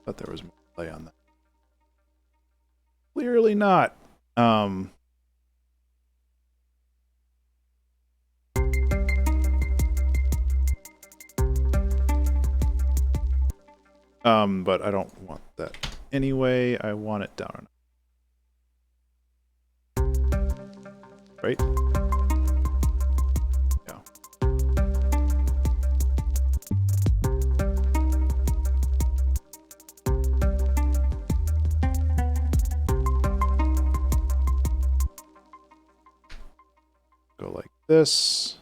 thought there was more play on that. Clearly not. But I don't want that anyway. I want it down. Right? Yeah. Go like this.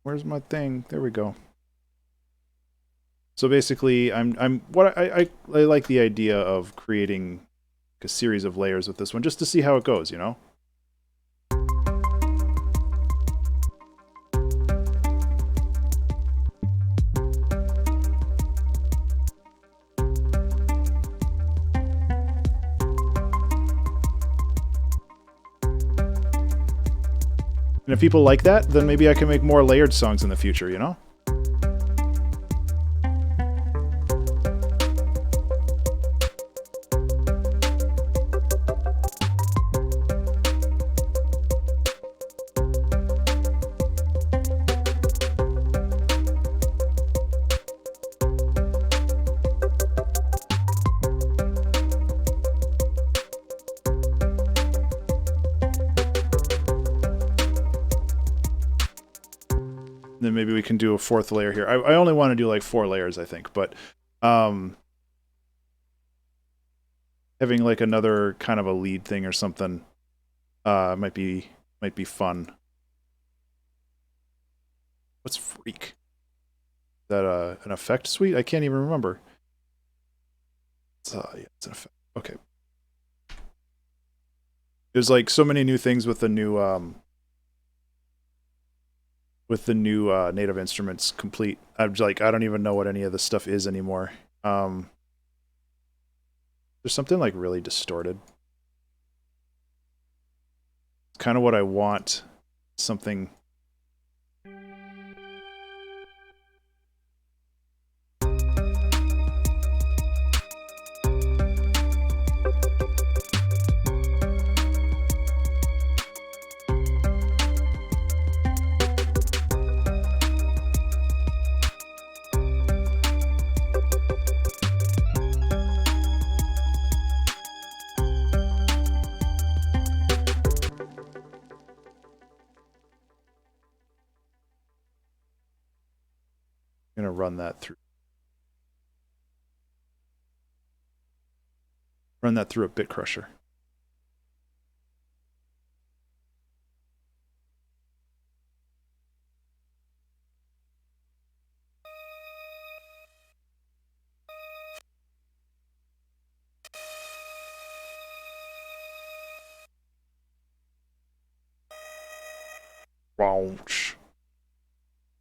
Where's my thing? There we go. So basically, I like the idea of creating a series of layers with this one, just to see how it goes, you know? And if people like that, then maybe I can make more layered songs in the future, you know? Then maybe we can do a fourth layer here. I only want to do like 4 layers, I think, but having like another kind of a lead thing or something might be fun. What's Freak? Is that an effect suite? I can't even remember. Yeah, it's an effect. Okay. There's like so many new things with the new Native Instruments Komplete. I'm like, I don't even know what any of this stuff is anymore. There's something like really distorted. It's kind of what I want. Something. I'm gonna run that through. Run that through a bit crusher.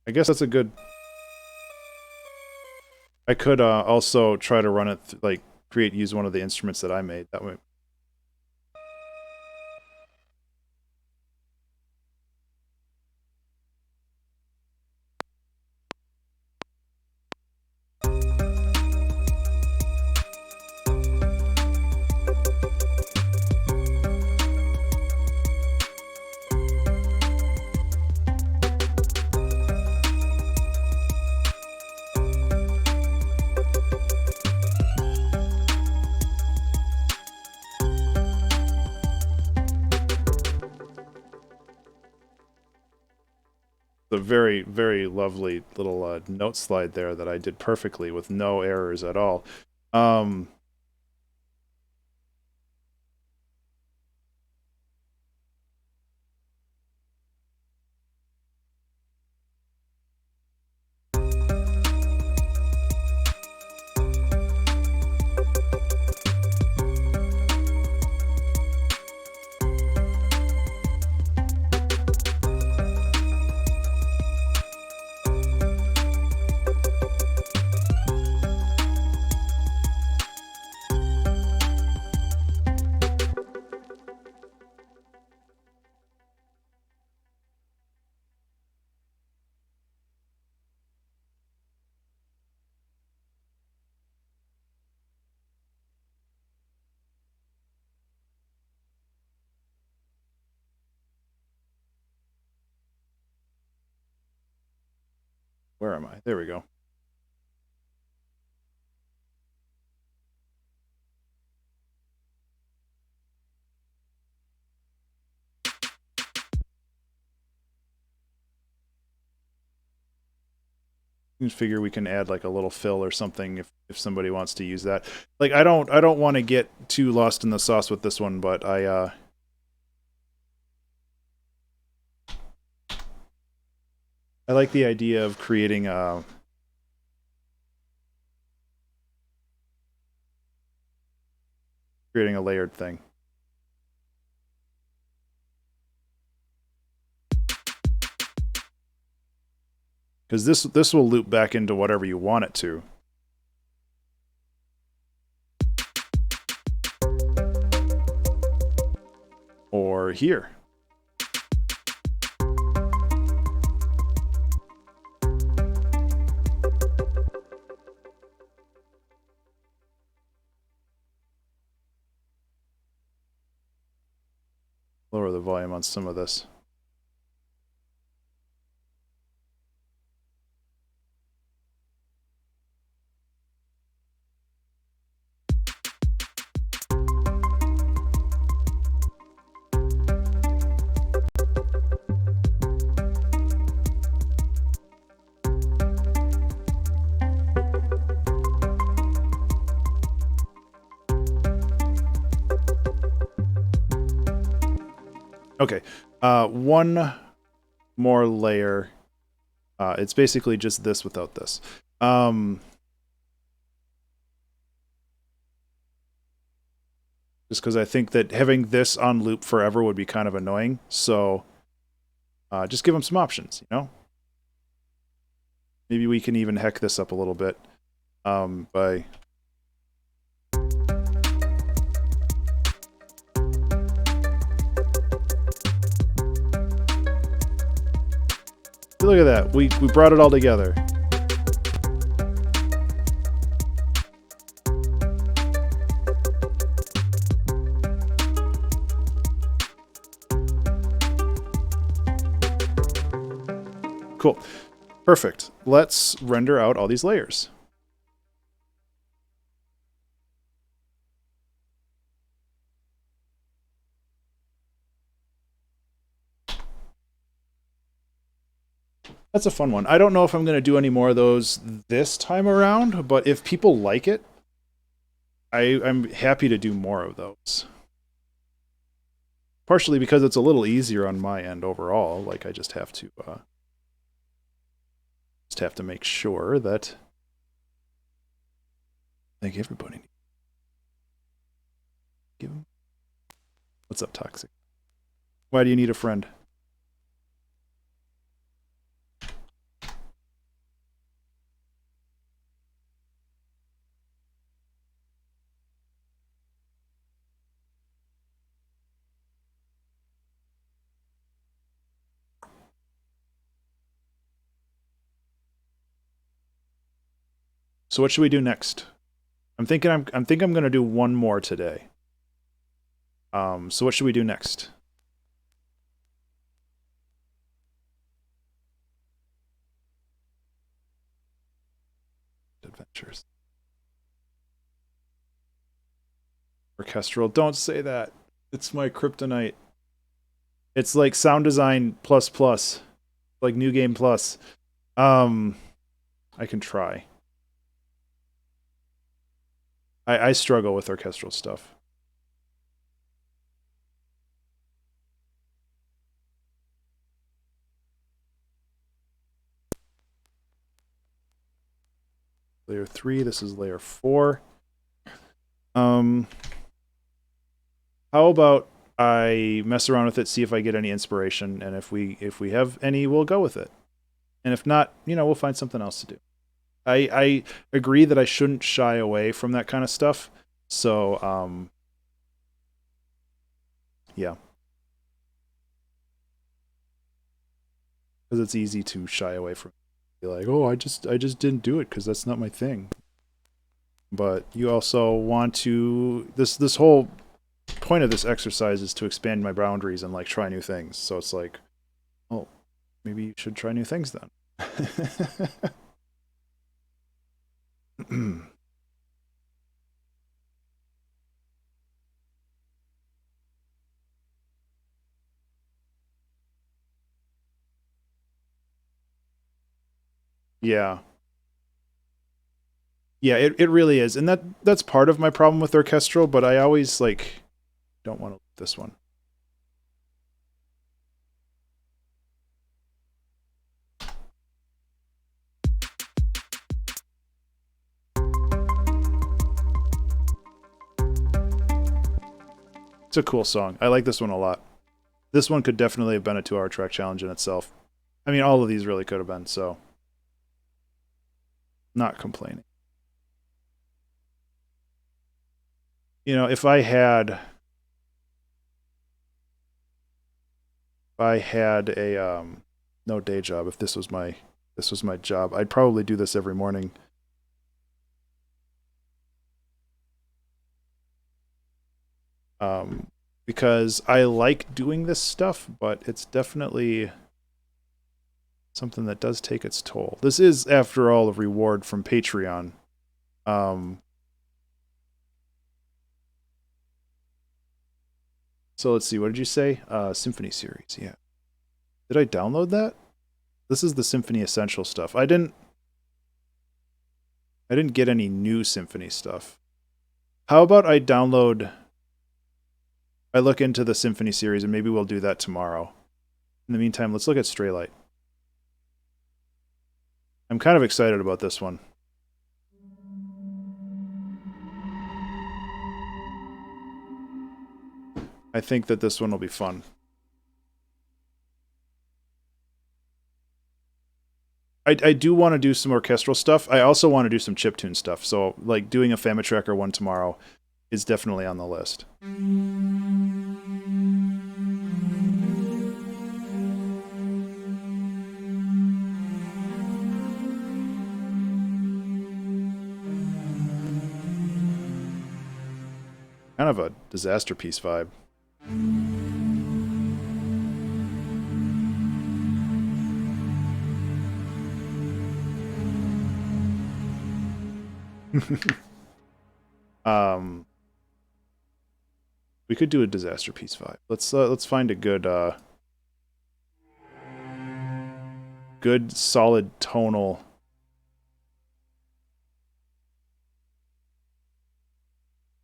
I guess that's a good. I could also try to run it like use one of the instruments that I made. That way. A very, very lovely little note slide there that I did perfectly with no errors at all. Where am I? There we go. You figure we can add like a little fill or something if somebody wants to use that. Like I don't want to get too lost in the sauce with this one, but I like the idea of creating a layered thing. Because this will loop back into whatever you want it to. Or here. Lower the volume on some of this. Okay, one more layer It's basically just this without this. Just because I think that having this on loop forever would be kind of annoying. So just give them some options, you know? Maybe we can even heck this up a little bit by... Look at that. We brought it all together. Cool. Perfect. Let's render out all these layers. That's a fun one. I don't know if I'm going to do any more of those this time around, but if people like it, I'm happy to do more of those. Partially because it's a little easier on my end overall. Like I just have to make sure that like everybody. Give him. What's up, Toxic? Why do you need a friend? So what should we do next? I'm thinking I'm going to do one more today. So what should we do next? Adventures. Orchestral. Don't say that. It's my kryptonite. It's like sound design plus plus. Like new game plus. I can try. I struggle with orchestral stuff. Layer 3, this is layer 4. How about I mess around with it, see if I get any inspiration, and if we have any, we'll go with it. And if not, you know, we'll find something else to do. I agree that I shouldn't shy away from that kind of stuff. So, yeah. Because it's easy to shy away from it. Be like, oh, I just didn't do it because that's not my thing. But you also want to this whole point of this exercise is to expand my boundaries and like try new things. So it's like, oh, maybe you should try new things then. Yeah. Yeah, it really is. And that's part of my problem with orchestral, but I always like don't want to leave this one. It's a cool song. I like this one a lot. This one could definitely have been a 2-hour track challenge in itself. I mean, all of these really could have been, so not complaining. You know, if I had a no day job, if this was my job, I'd probably do this every morning. Because I like doing this stuff, but it's definitely something that does take its toll. This is, after all, a reward from Patreon. So let's see, what did you say? Symphony series, yeah. Did I download that? This is the Symphony Essential stuff. I didn't get any new Symphony stuff. How about I look into the Symphony series, and maybe we'll do that tomorrow. In the meantime, let's look at Straylight. I'm kind of excited about this one. I think that this one will be fun. I do want to do some orchestral stuff. I also want to do some chiptune stuff. So, like, doing a Famitracker one tomorrow is definitely on the list. Kind of a disaster piece vibe. We could do a disaster piece vibe. Let's find a good solid tonal.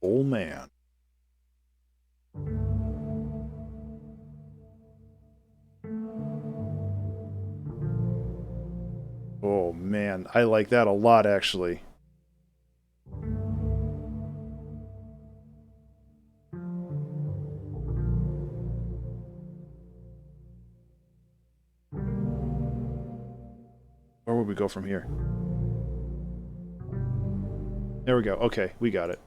Oh man. Oh man, I like that a lot actually. Where would we go from here? There we go. Okay, we got it.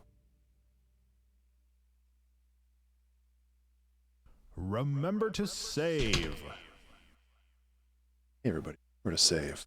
Remember to save. Hey everybody, we're to save.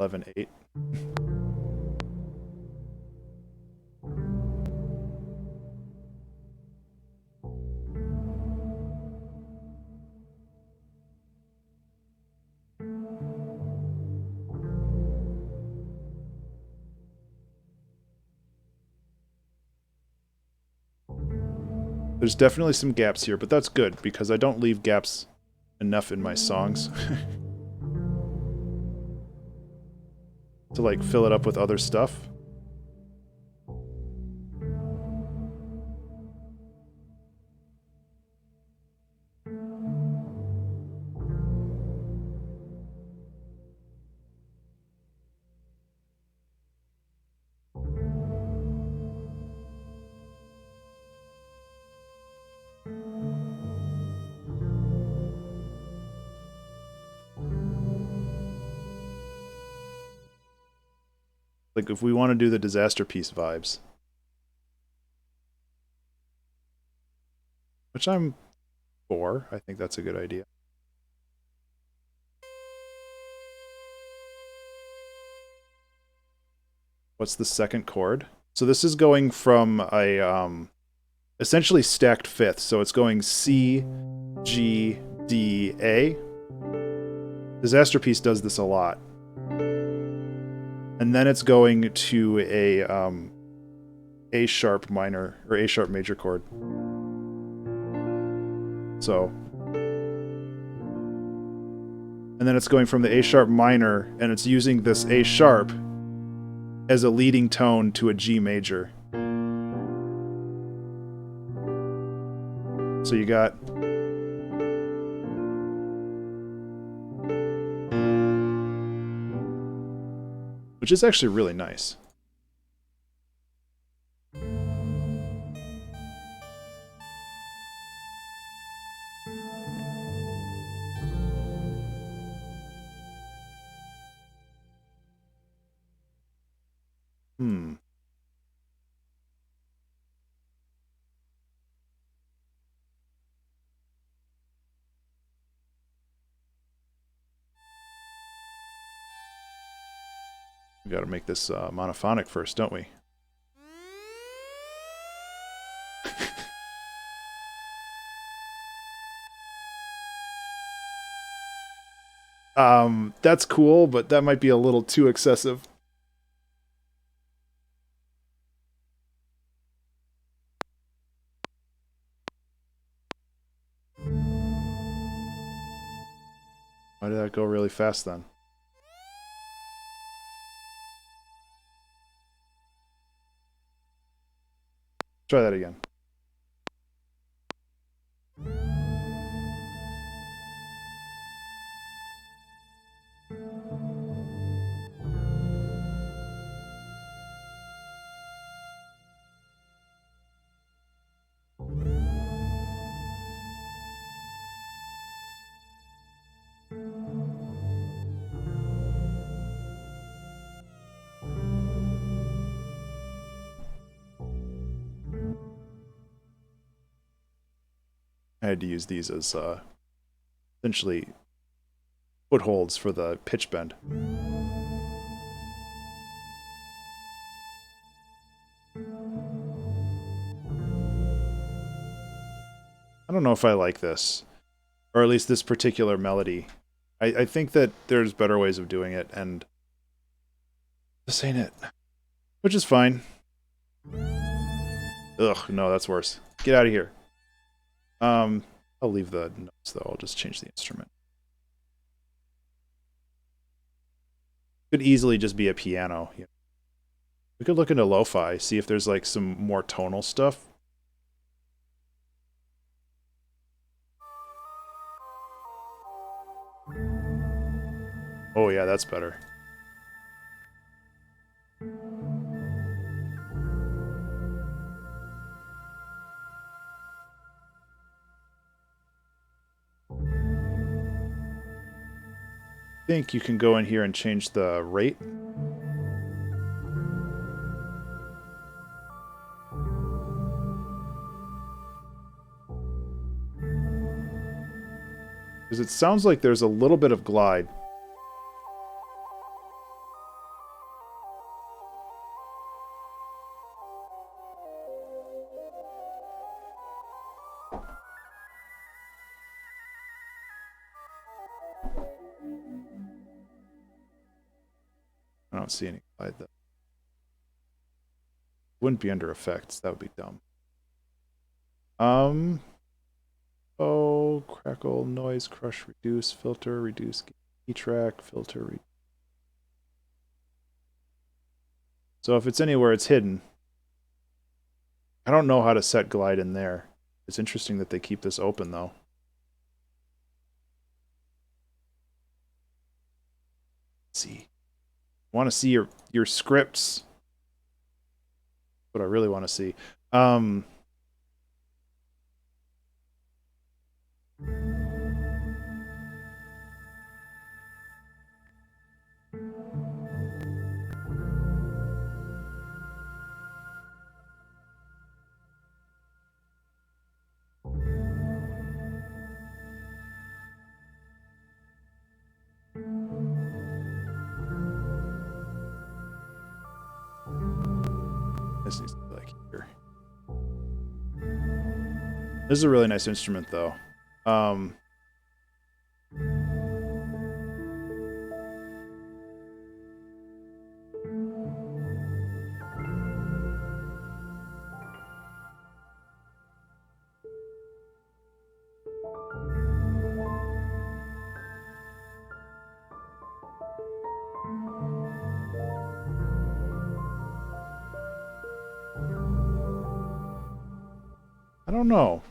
Eleven eight. There's definitely some gaps here, but that's good because I don't leave gaps enough in my songs to like fill it up with other stuff. Like if we want to do the disaster piece vibes, which I'm for, I think that's a good idea. What's the second chord? So this is going from a essentially stacked fifth. So it's going C, G, D, A. Disaster piece does this a lot. And then it's going to A sharp minor or A sharp major chord. So, and then it's going from the A sharp minor, and it's using this A sharp as a leading tone to a G major. So you got which is actually really nice. We gotta make this monophonic first, don't we? That's cool, but that might be a little too excessive. Why did that go really fast then? Try that again. I had to use these as essentially footholds for the pitch bend. I don't know if I like this, or at least this particular melody. I think that there's better ways of doing it, and this ain't it. Which is fine. Ugh, no, that's worse. Get out of here. I'll leave the notes though. I'll just change the instrument. Could easily just be a piano. Yeah. We could look into lo-fi, see if there's like some more tonal stuff. Oh yeah, that's better. I think you can go in here and change the rate. Because it sounds like there's a little bit of glide. I don't see any glide though. Wouldn't be under effects. That would be dumb. Oh, crackle, noise, crush, reduce, filter, reduce, E-track, filter. So if it's anywhere, it's hidden. I don't know how to set glide in there. It's interesting that they keep this open though. Let's see. I want to see your scripts. What I really want to see. This needs to be like here. This is a really nice instrument though. I don't know.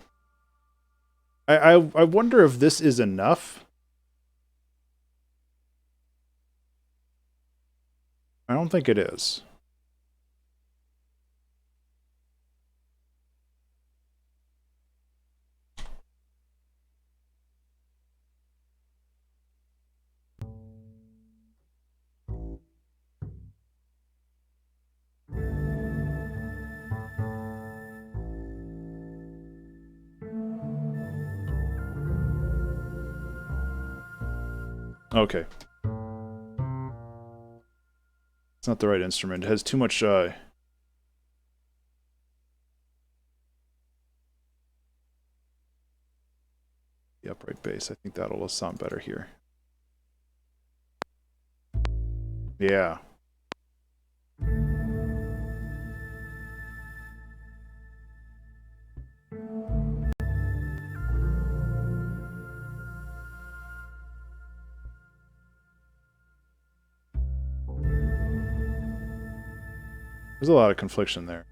I wonder if this is enough. I don't think it is. Okay. It's not the right instrument. It has too much the upright bass. I think that'll sound better here. Yeah. There's a lot of confliction there.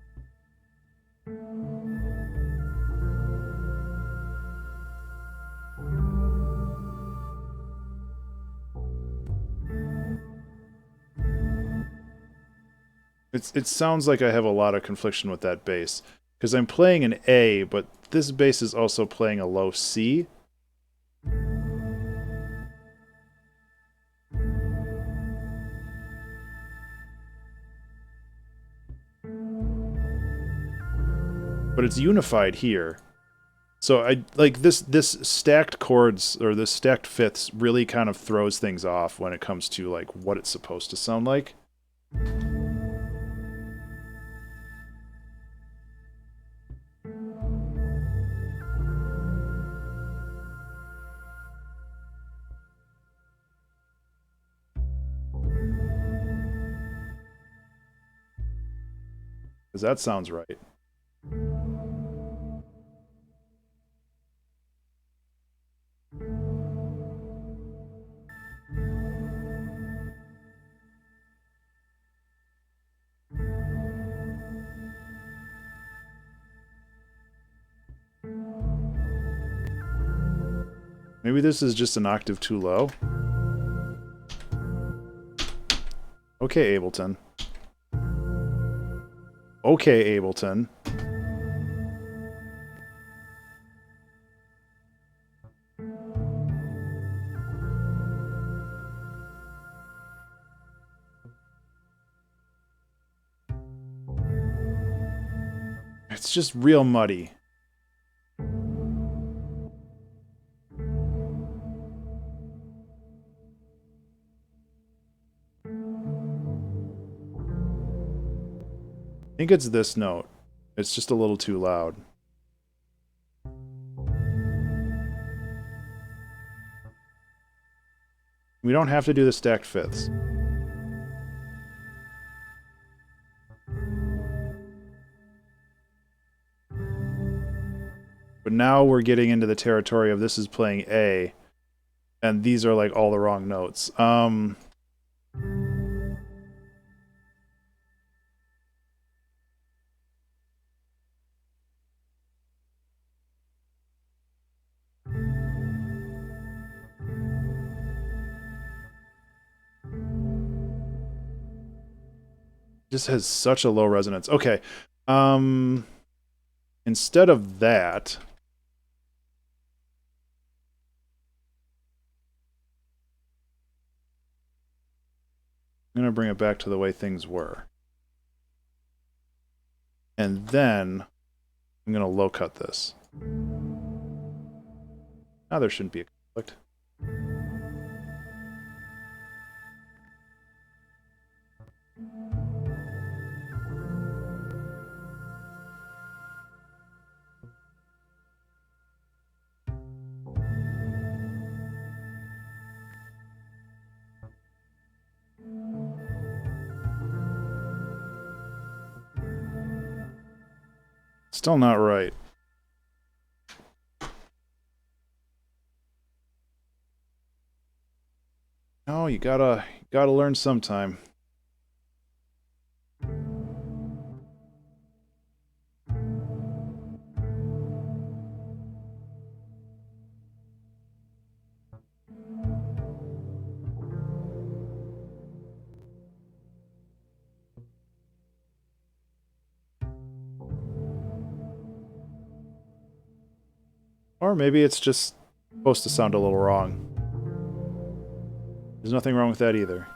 It sounds like I have a lot of confliction with that bass, because I'm playing an A, but this bass is also playing a low C. But it's unified here. So I like this stacked chords, or this stacked fifths, really kind of throws things off when it comes to like what it's supposed to sound like. Because that sounds right. Maybe this is just an octave too low. Okay, Ableton. Okay, Ableton. It's just real muddy. I think it's this note. It's just a little too loud. We don't have to do the stacked fifths. But now we're getting into the territory of this is playing A, and these are like all the wrong notes. Just has such a low resonance. Okay. Instead of that, I'm going to bring it back to the way things were. And then I'm going to low cut this. Now there shouldn't be a conflict. Still not right. No, you gotta learn sometime. Or maybe it's just supposed to sound a little wrong. There's nothing wrong with that either.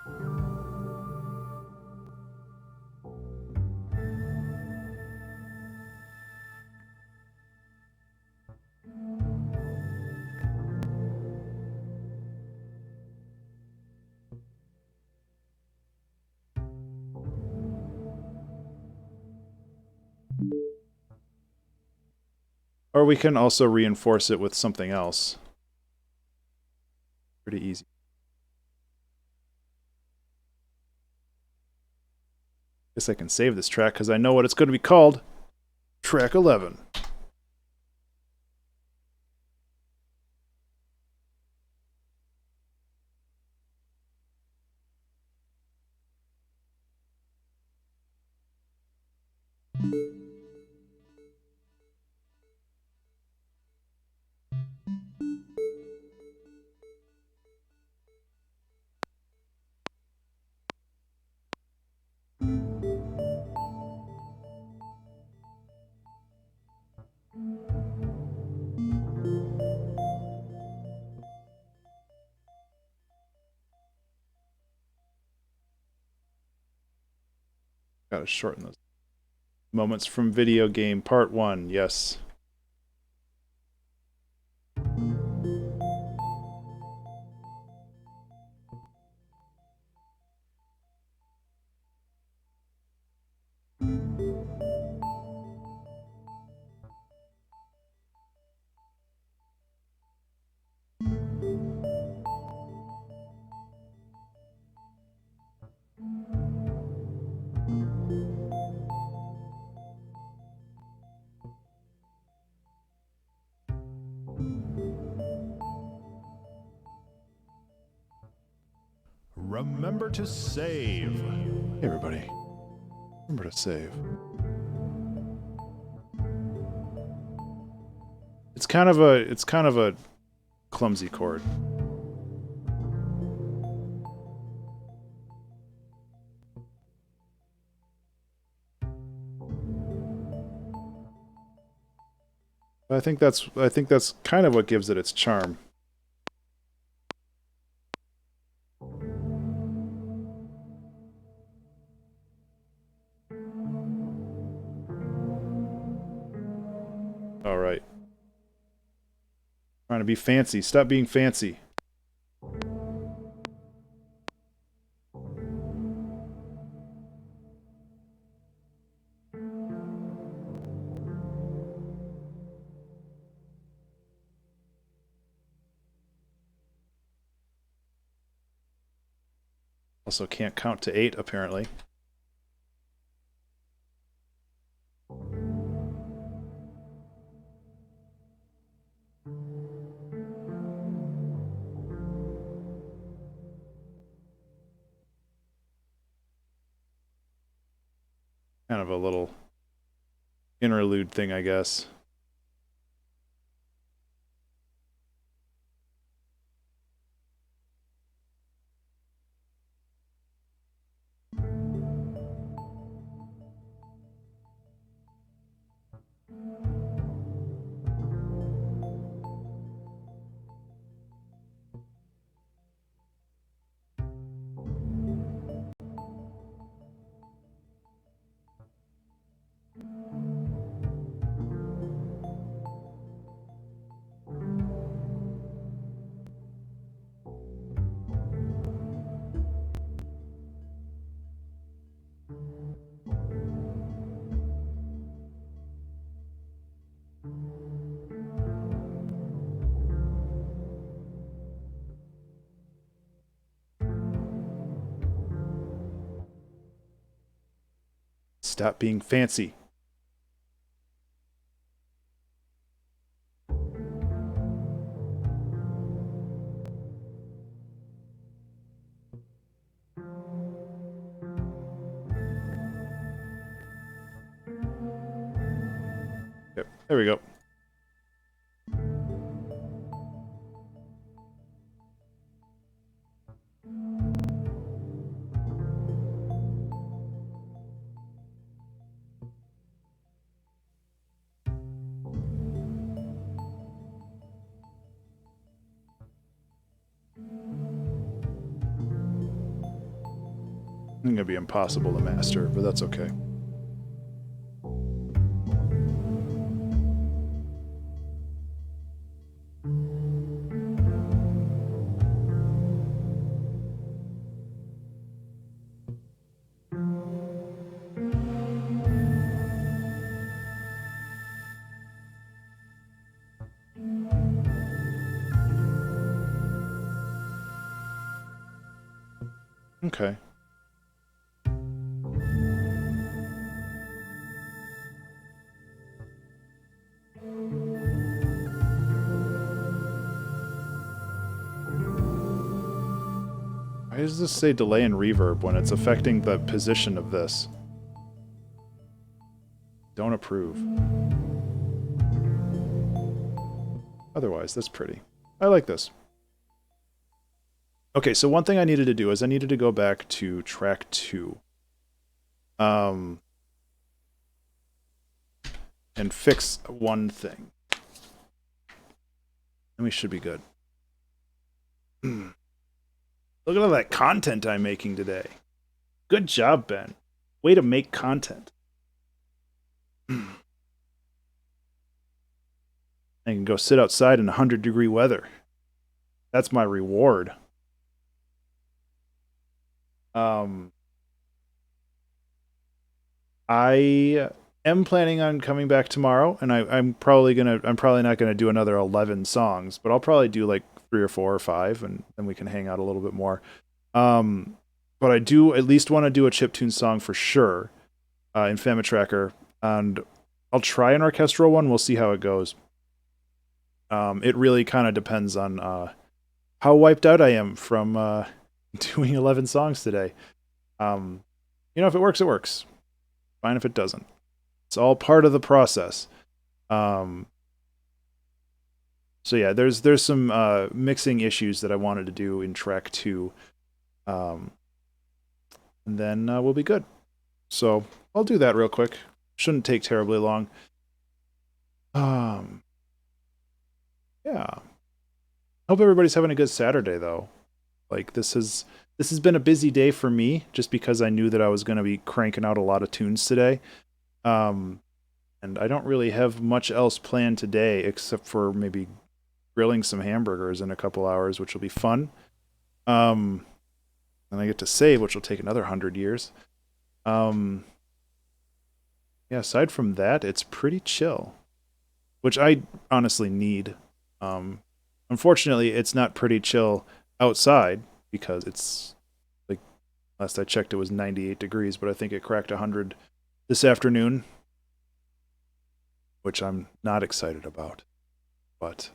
Or we can also reinforce it with something else. Pretty easy. Guess I can save this track because I know what it's going to be called. Track 11. Gotta shorten those. Moments from Video Game, Part 1, yes. Remember to save. Hey everybody, remember to save. It's kind of a clumsy chord. I think that's kind of what gives it its charm. All right. Trying to be fancy. Stop being fancy. Also can't count to 8, apparently. Kind of a little interlude thing, I guess. Stop being fancy. Yep, there we go. It's gonna be impossible to master, but that's okay. Okay. Why does this say delay and reverb when it's affecting the position of this? Don't approve. Otherwise, that's pretty. I like this. Okay, so one thing I needed to do is I needed to go back to track 2. And fix one thing. And we should be good. Look at all that content I'm making today. Good job, Ben. Way to make content. I can go sit outside in 100-degree weather. That's my reward. I am planning on coming back tomorrow, and I'm probably not gonna do another 11 songs, but I'll probably do like 3 or 4 or 5, and then we can hang out a little bit more. But I do at least want to do a chiptune song for sure in Famitracker, and I'll try an orchestral one. We'll see how it goes. It really kind of depends on how wiped out I am from doing 11 songs today. If it works, it works. Fine if it doesn't. It's all part of the process. So yeah, there's some mixing issues that I wanted to do in track 2. And then we'll be good. So I'll do that real quick. Shouldn't take terribly long. Yeah. Hope everybody's having a good Saturday though. Like this has been a busy day for me just because I knew that I was going to be cranking out a lot of tunes today. And I don't really have much else planned today except for maybe grilling some hamburgers in a couple hours, which will be fun. And I get to save, which will take another 100 years. Yeah, aside from that, it's pretty chill, which I honestly need. Unfortunately, it's not pretty chill outside because it's like last I checked it was 98 degrees, but I think it cracked 100 this afternoon, which I'm not excited about. But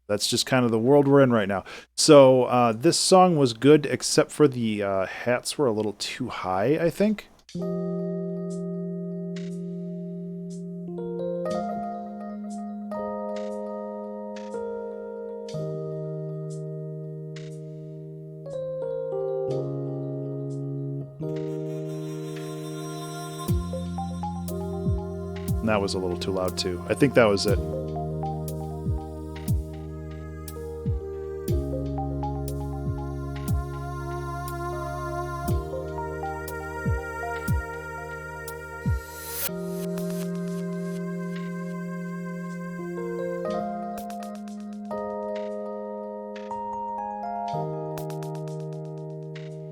that's just kind of the world we're in right now. So this song was good except for the hats were a little too high, I think. And that was a little too loud too. I think that was it.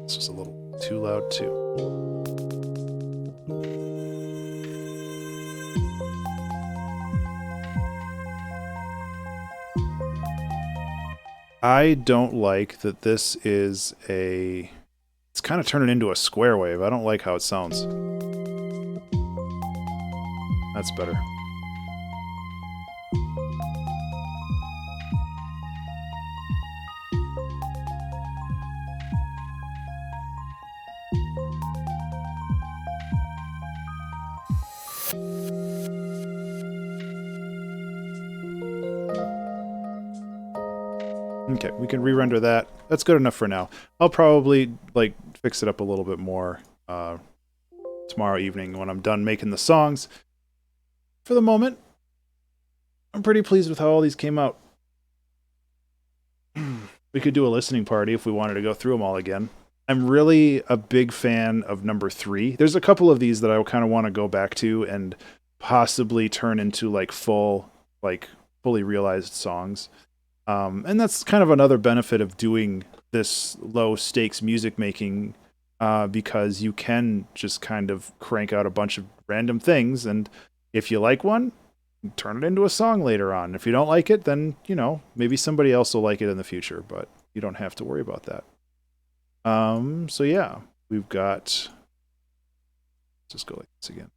This was a little too loud too. I don't like that this is it's kind of turning into a square wave. I don't like how it sounds. That's better. Okay, we can re-render that. That's good enough for now. I'll probably fix it up a little bit more tomorrow evening when I'm done making the songs. For the moment, I'm pretty pleased with how all these came out. We could do a listening party if we wanted to go through them all again. I'm really a big fan of number 3. There's a couple of these that I kind of want to go back to and possibly turn into fully realized songs. And that's kind of another benefit of doing this low stakes music making, because you can just kind of crank out a bunch of random things, and if you like one, turn it into a song later on. If you don't like it, then maybe somebody else will like it in the future, but you don't have to worry about that. So yeah, we've got, let's just go like this again.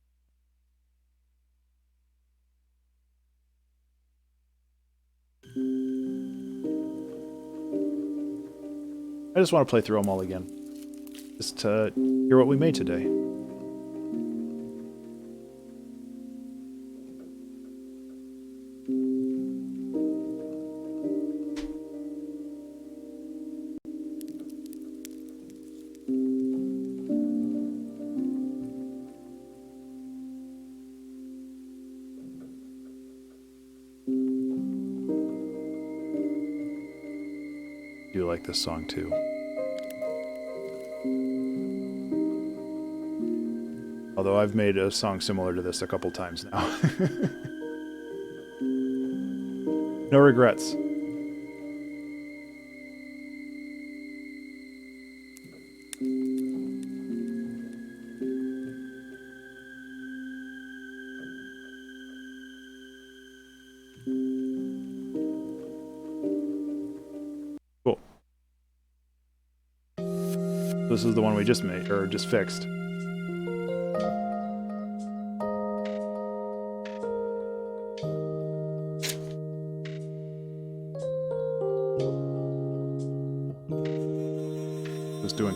I just want to play through them all again. Just to hear what we made today. I do like this song too. Although I've made a song similar to this a couple times now. No regrets. Cool. This is the one we just made, or just fixed. Just doing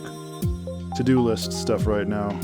to-do list stuff right now.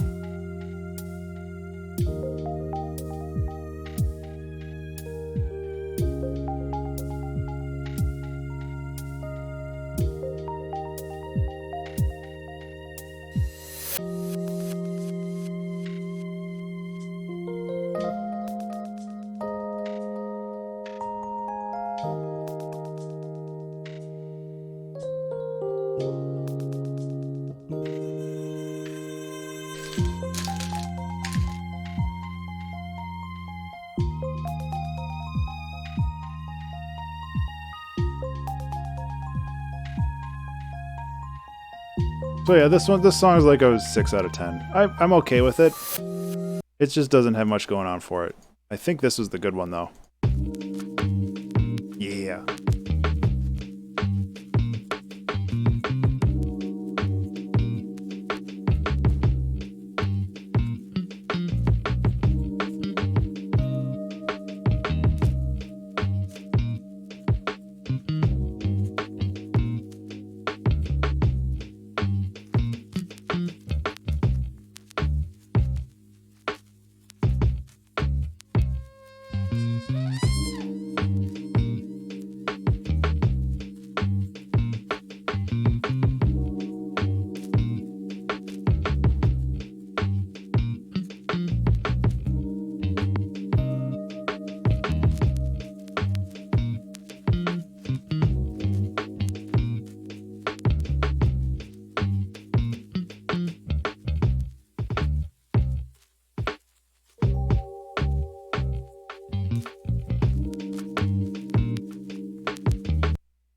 So yeah, this song is like a 6 out of 10. I'm okay with it. It just doesn't have much going on for it. I think this was the good one though. Yeah.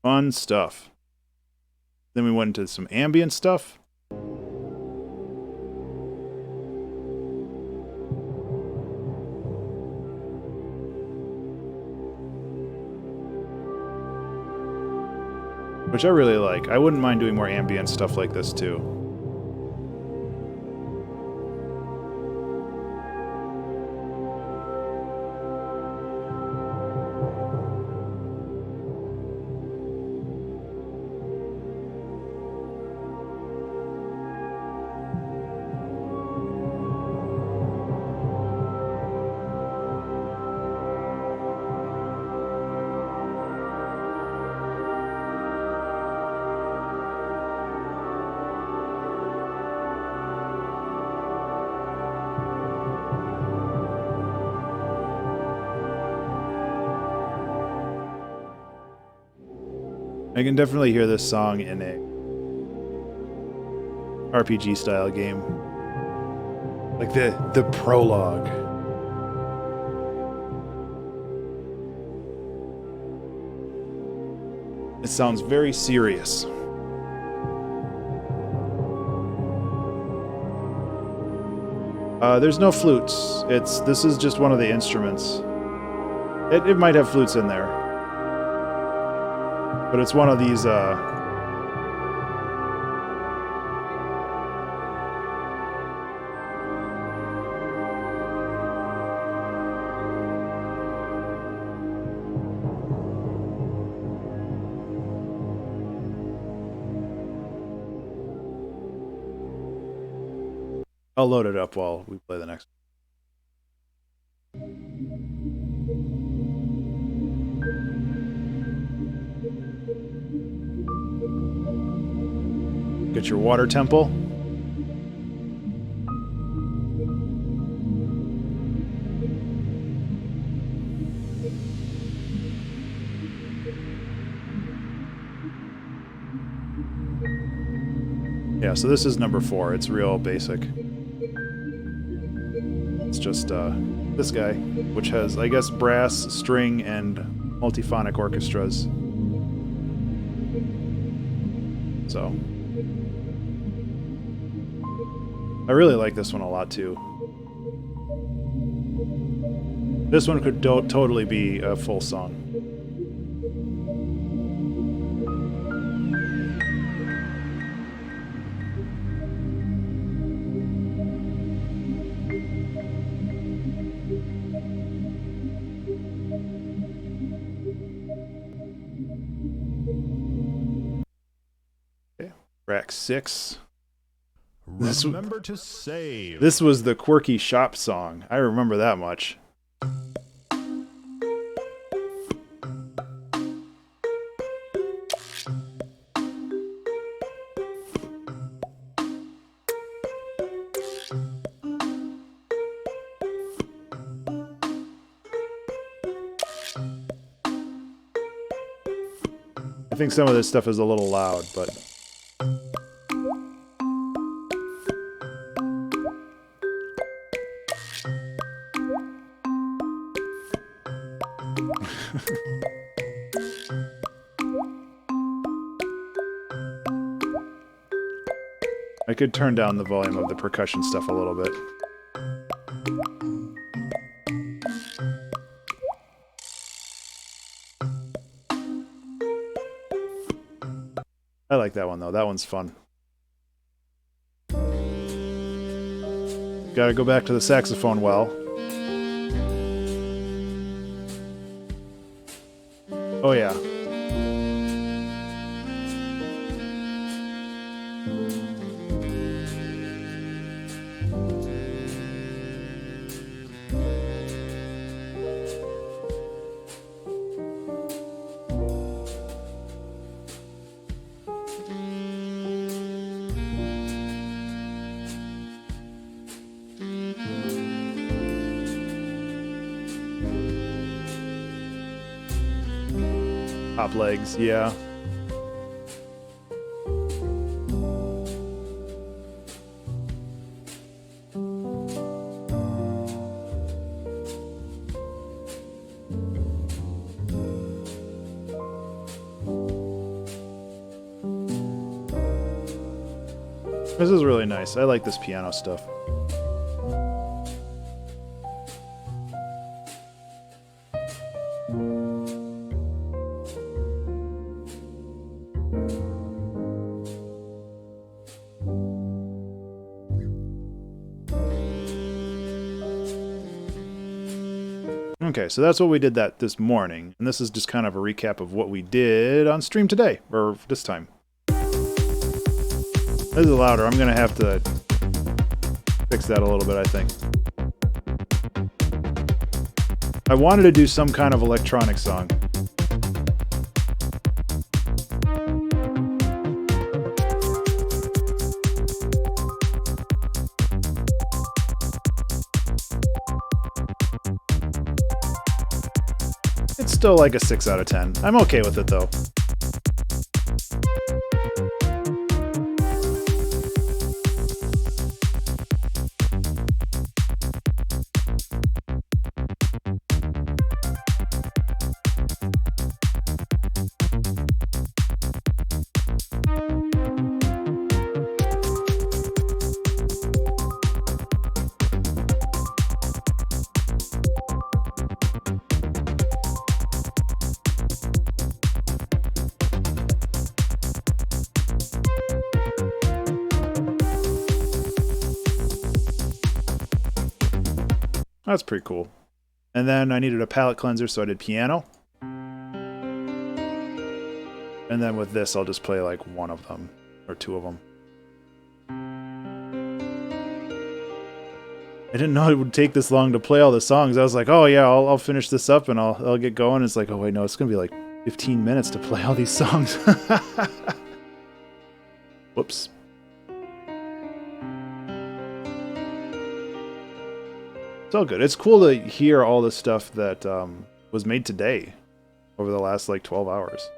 Fun stuff. Then we went into some ambient stuff. Which I really like. I wouldn't mind doing more ambient stuff like this too. I can definitely hear this song in a RPG style game. Like the prologue. It sounds very serious. There's no flutes. This is just one of the instruments. It might have flutes in there. But it's one of these, I'll load it up while we play the next. Get your water temple. Yeah, so this is number 4. It's real basic. It's just this guy, which has, I guess, brass, string, and multiphonic orchestras. So I really like this one a lot too. This one could totally be a full song. Okay, track 6. Remember to save. This was the quirky shop song. I remember that much. I think some of this stuff is a little loud, but... I could turn down the volume of the percussion stuff a little bit. I like that one though. That one's fun. Gotta go back to the saxophone well. Oh yeah. Top legs, yeah. This is really nice. I like this piano stuff. Okay, so that's what we did this morning, and this is just kind of a recap of what we did on stream today, or this time. This is louder. I'm gonna have to fix that a little bit, I think. I wanted to do some kind of electronic song. It's still like a 6 out of 10. I'm okay with it though. That's pretty cool. And then I needed a palette cleanser, so I did piano. And then with this, I'll just play like one of them, or two of them. I didn't know it would take this long to play all the songs. I was like, oh yeah, I'll finish this up and I'll get going. It's like, oh wait, no, it's gonna be like 15 minutes to play all these songs. Whoops. It's all good. It's cool to hear all the stuff that was made today over the last like 12 hours.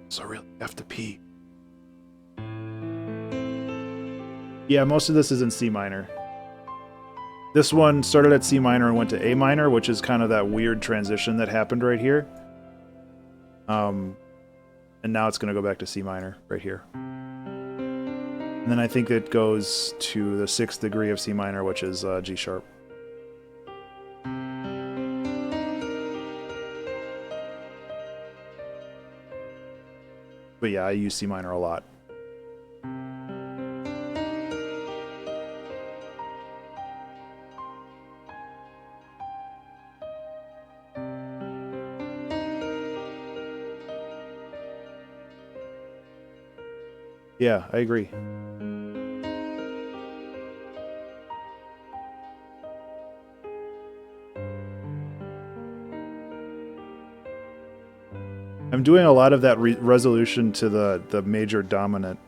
So I really have to pee. Yeah, most of this is in C minor. This one started at C minor and went to A minor, which is kind of that weird transition that happened right here. And now it's going to go back to C minor right here. And then I think it goes to the 6th degree of C minor, which is G sharp. But yeah, I use C minor a lot. Yeah, I agree. I'm doing a lot of that resolution to the major dominant.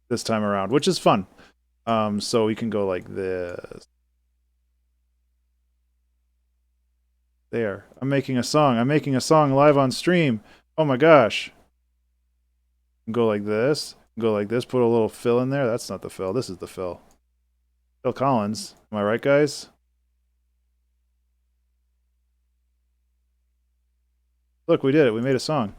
This time around, which is fun. So we can go like this. There. I'm making a song. I'm making a song live on stream. Oh my gosh. Go like this. Go like this. Put a little fill in there. That's not the fill. This is the fill. Phil Collins. Am I right, guys? Look, we did it. We made a song.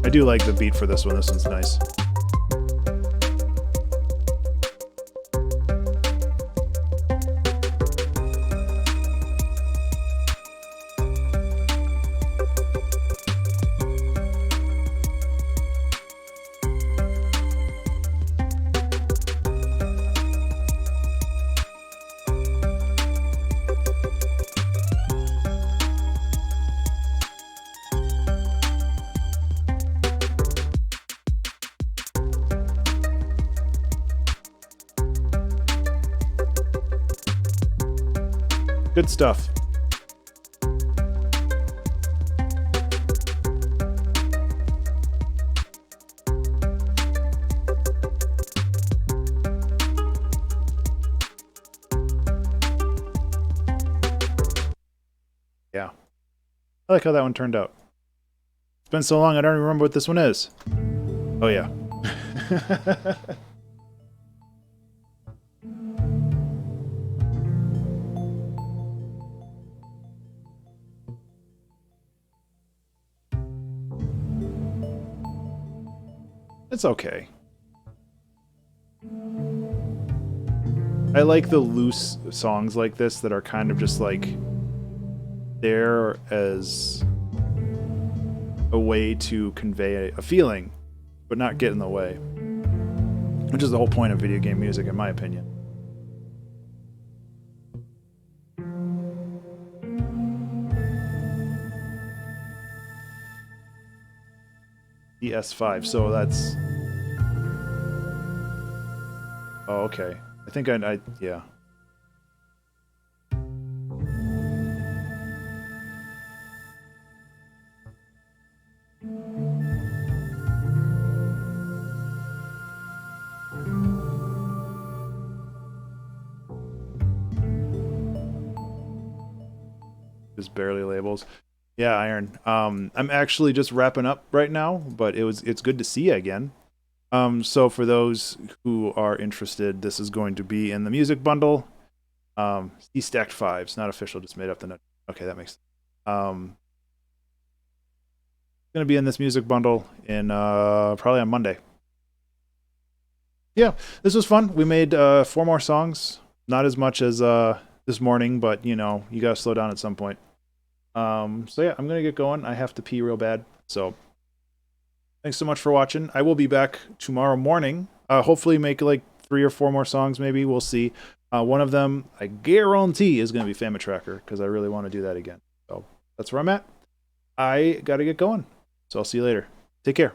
I do like the beat for this one. This one's nice. Good stuff. Yeah. I like how that one turned out. It's been so long I don't even remember what this one is. Oh yeah. It's okay. I like the loose songs like this that are kind of just like there as a way to convey a feeling, but not get in the way. Which is the whole point of video game music, in my opinion. ES5, so that's... Oh, okay. I think yeah. Just barely labels. Yeah, Iron. I'm actually just wrapping up right now, but it's good to see you again. So for those who are interested, this is going to be in the music bundle. C stacked 5s, not official, just made up the note. Okay, that makes sense. Going to be in this music bundle in probably on Monday. Yeah, this was fun. We made 4 more songs. Not as much as this morning, but you know, you gotta slow down at some point. So yeah, I'm gonna get going. I have to pee real bad. So thanks so much for watching. I will be back tomorrow morning. Hopefully make like 3 or 4 more songs, maybe. We'll see. One of them, I guarantee, is going to be Family Tracker, because I really want to do that again. So that's where I'm at. I got to get going. So I'll see you later. Take care.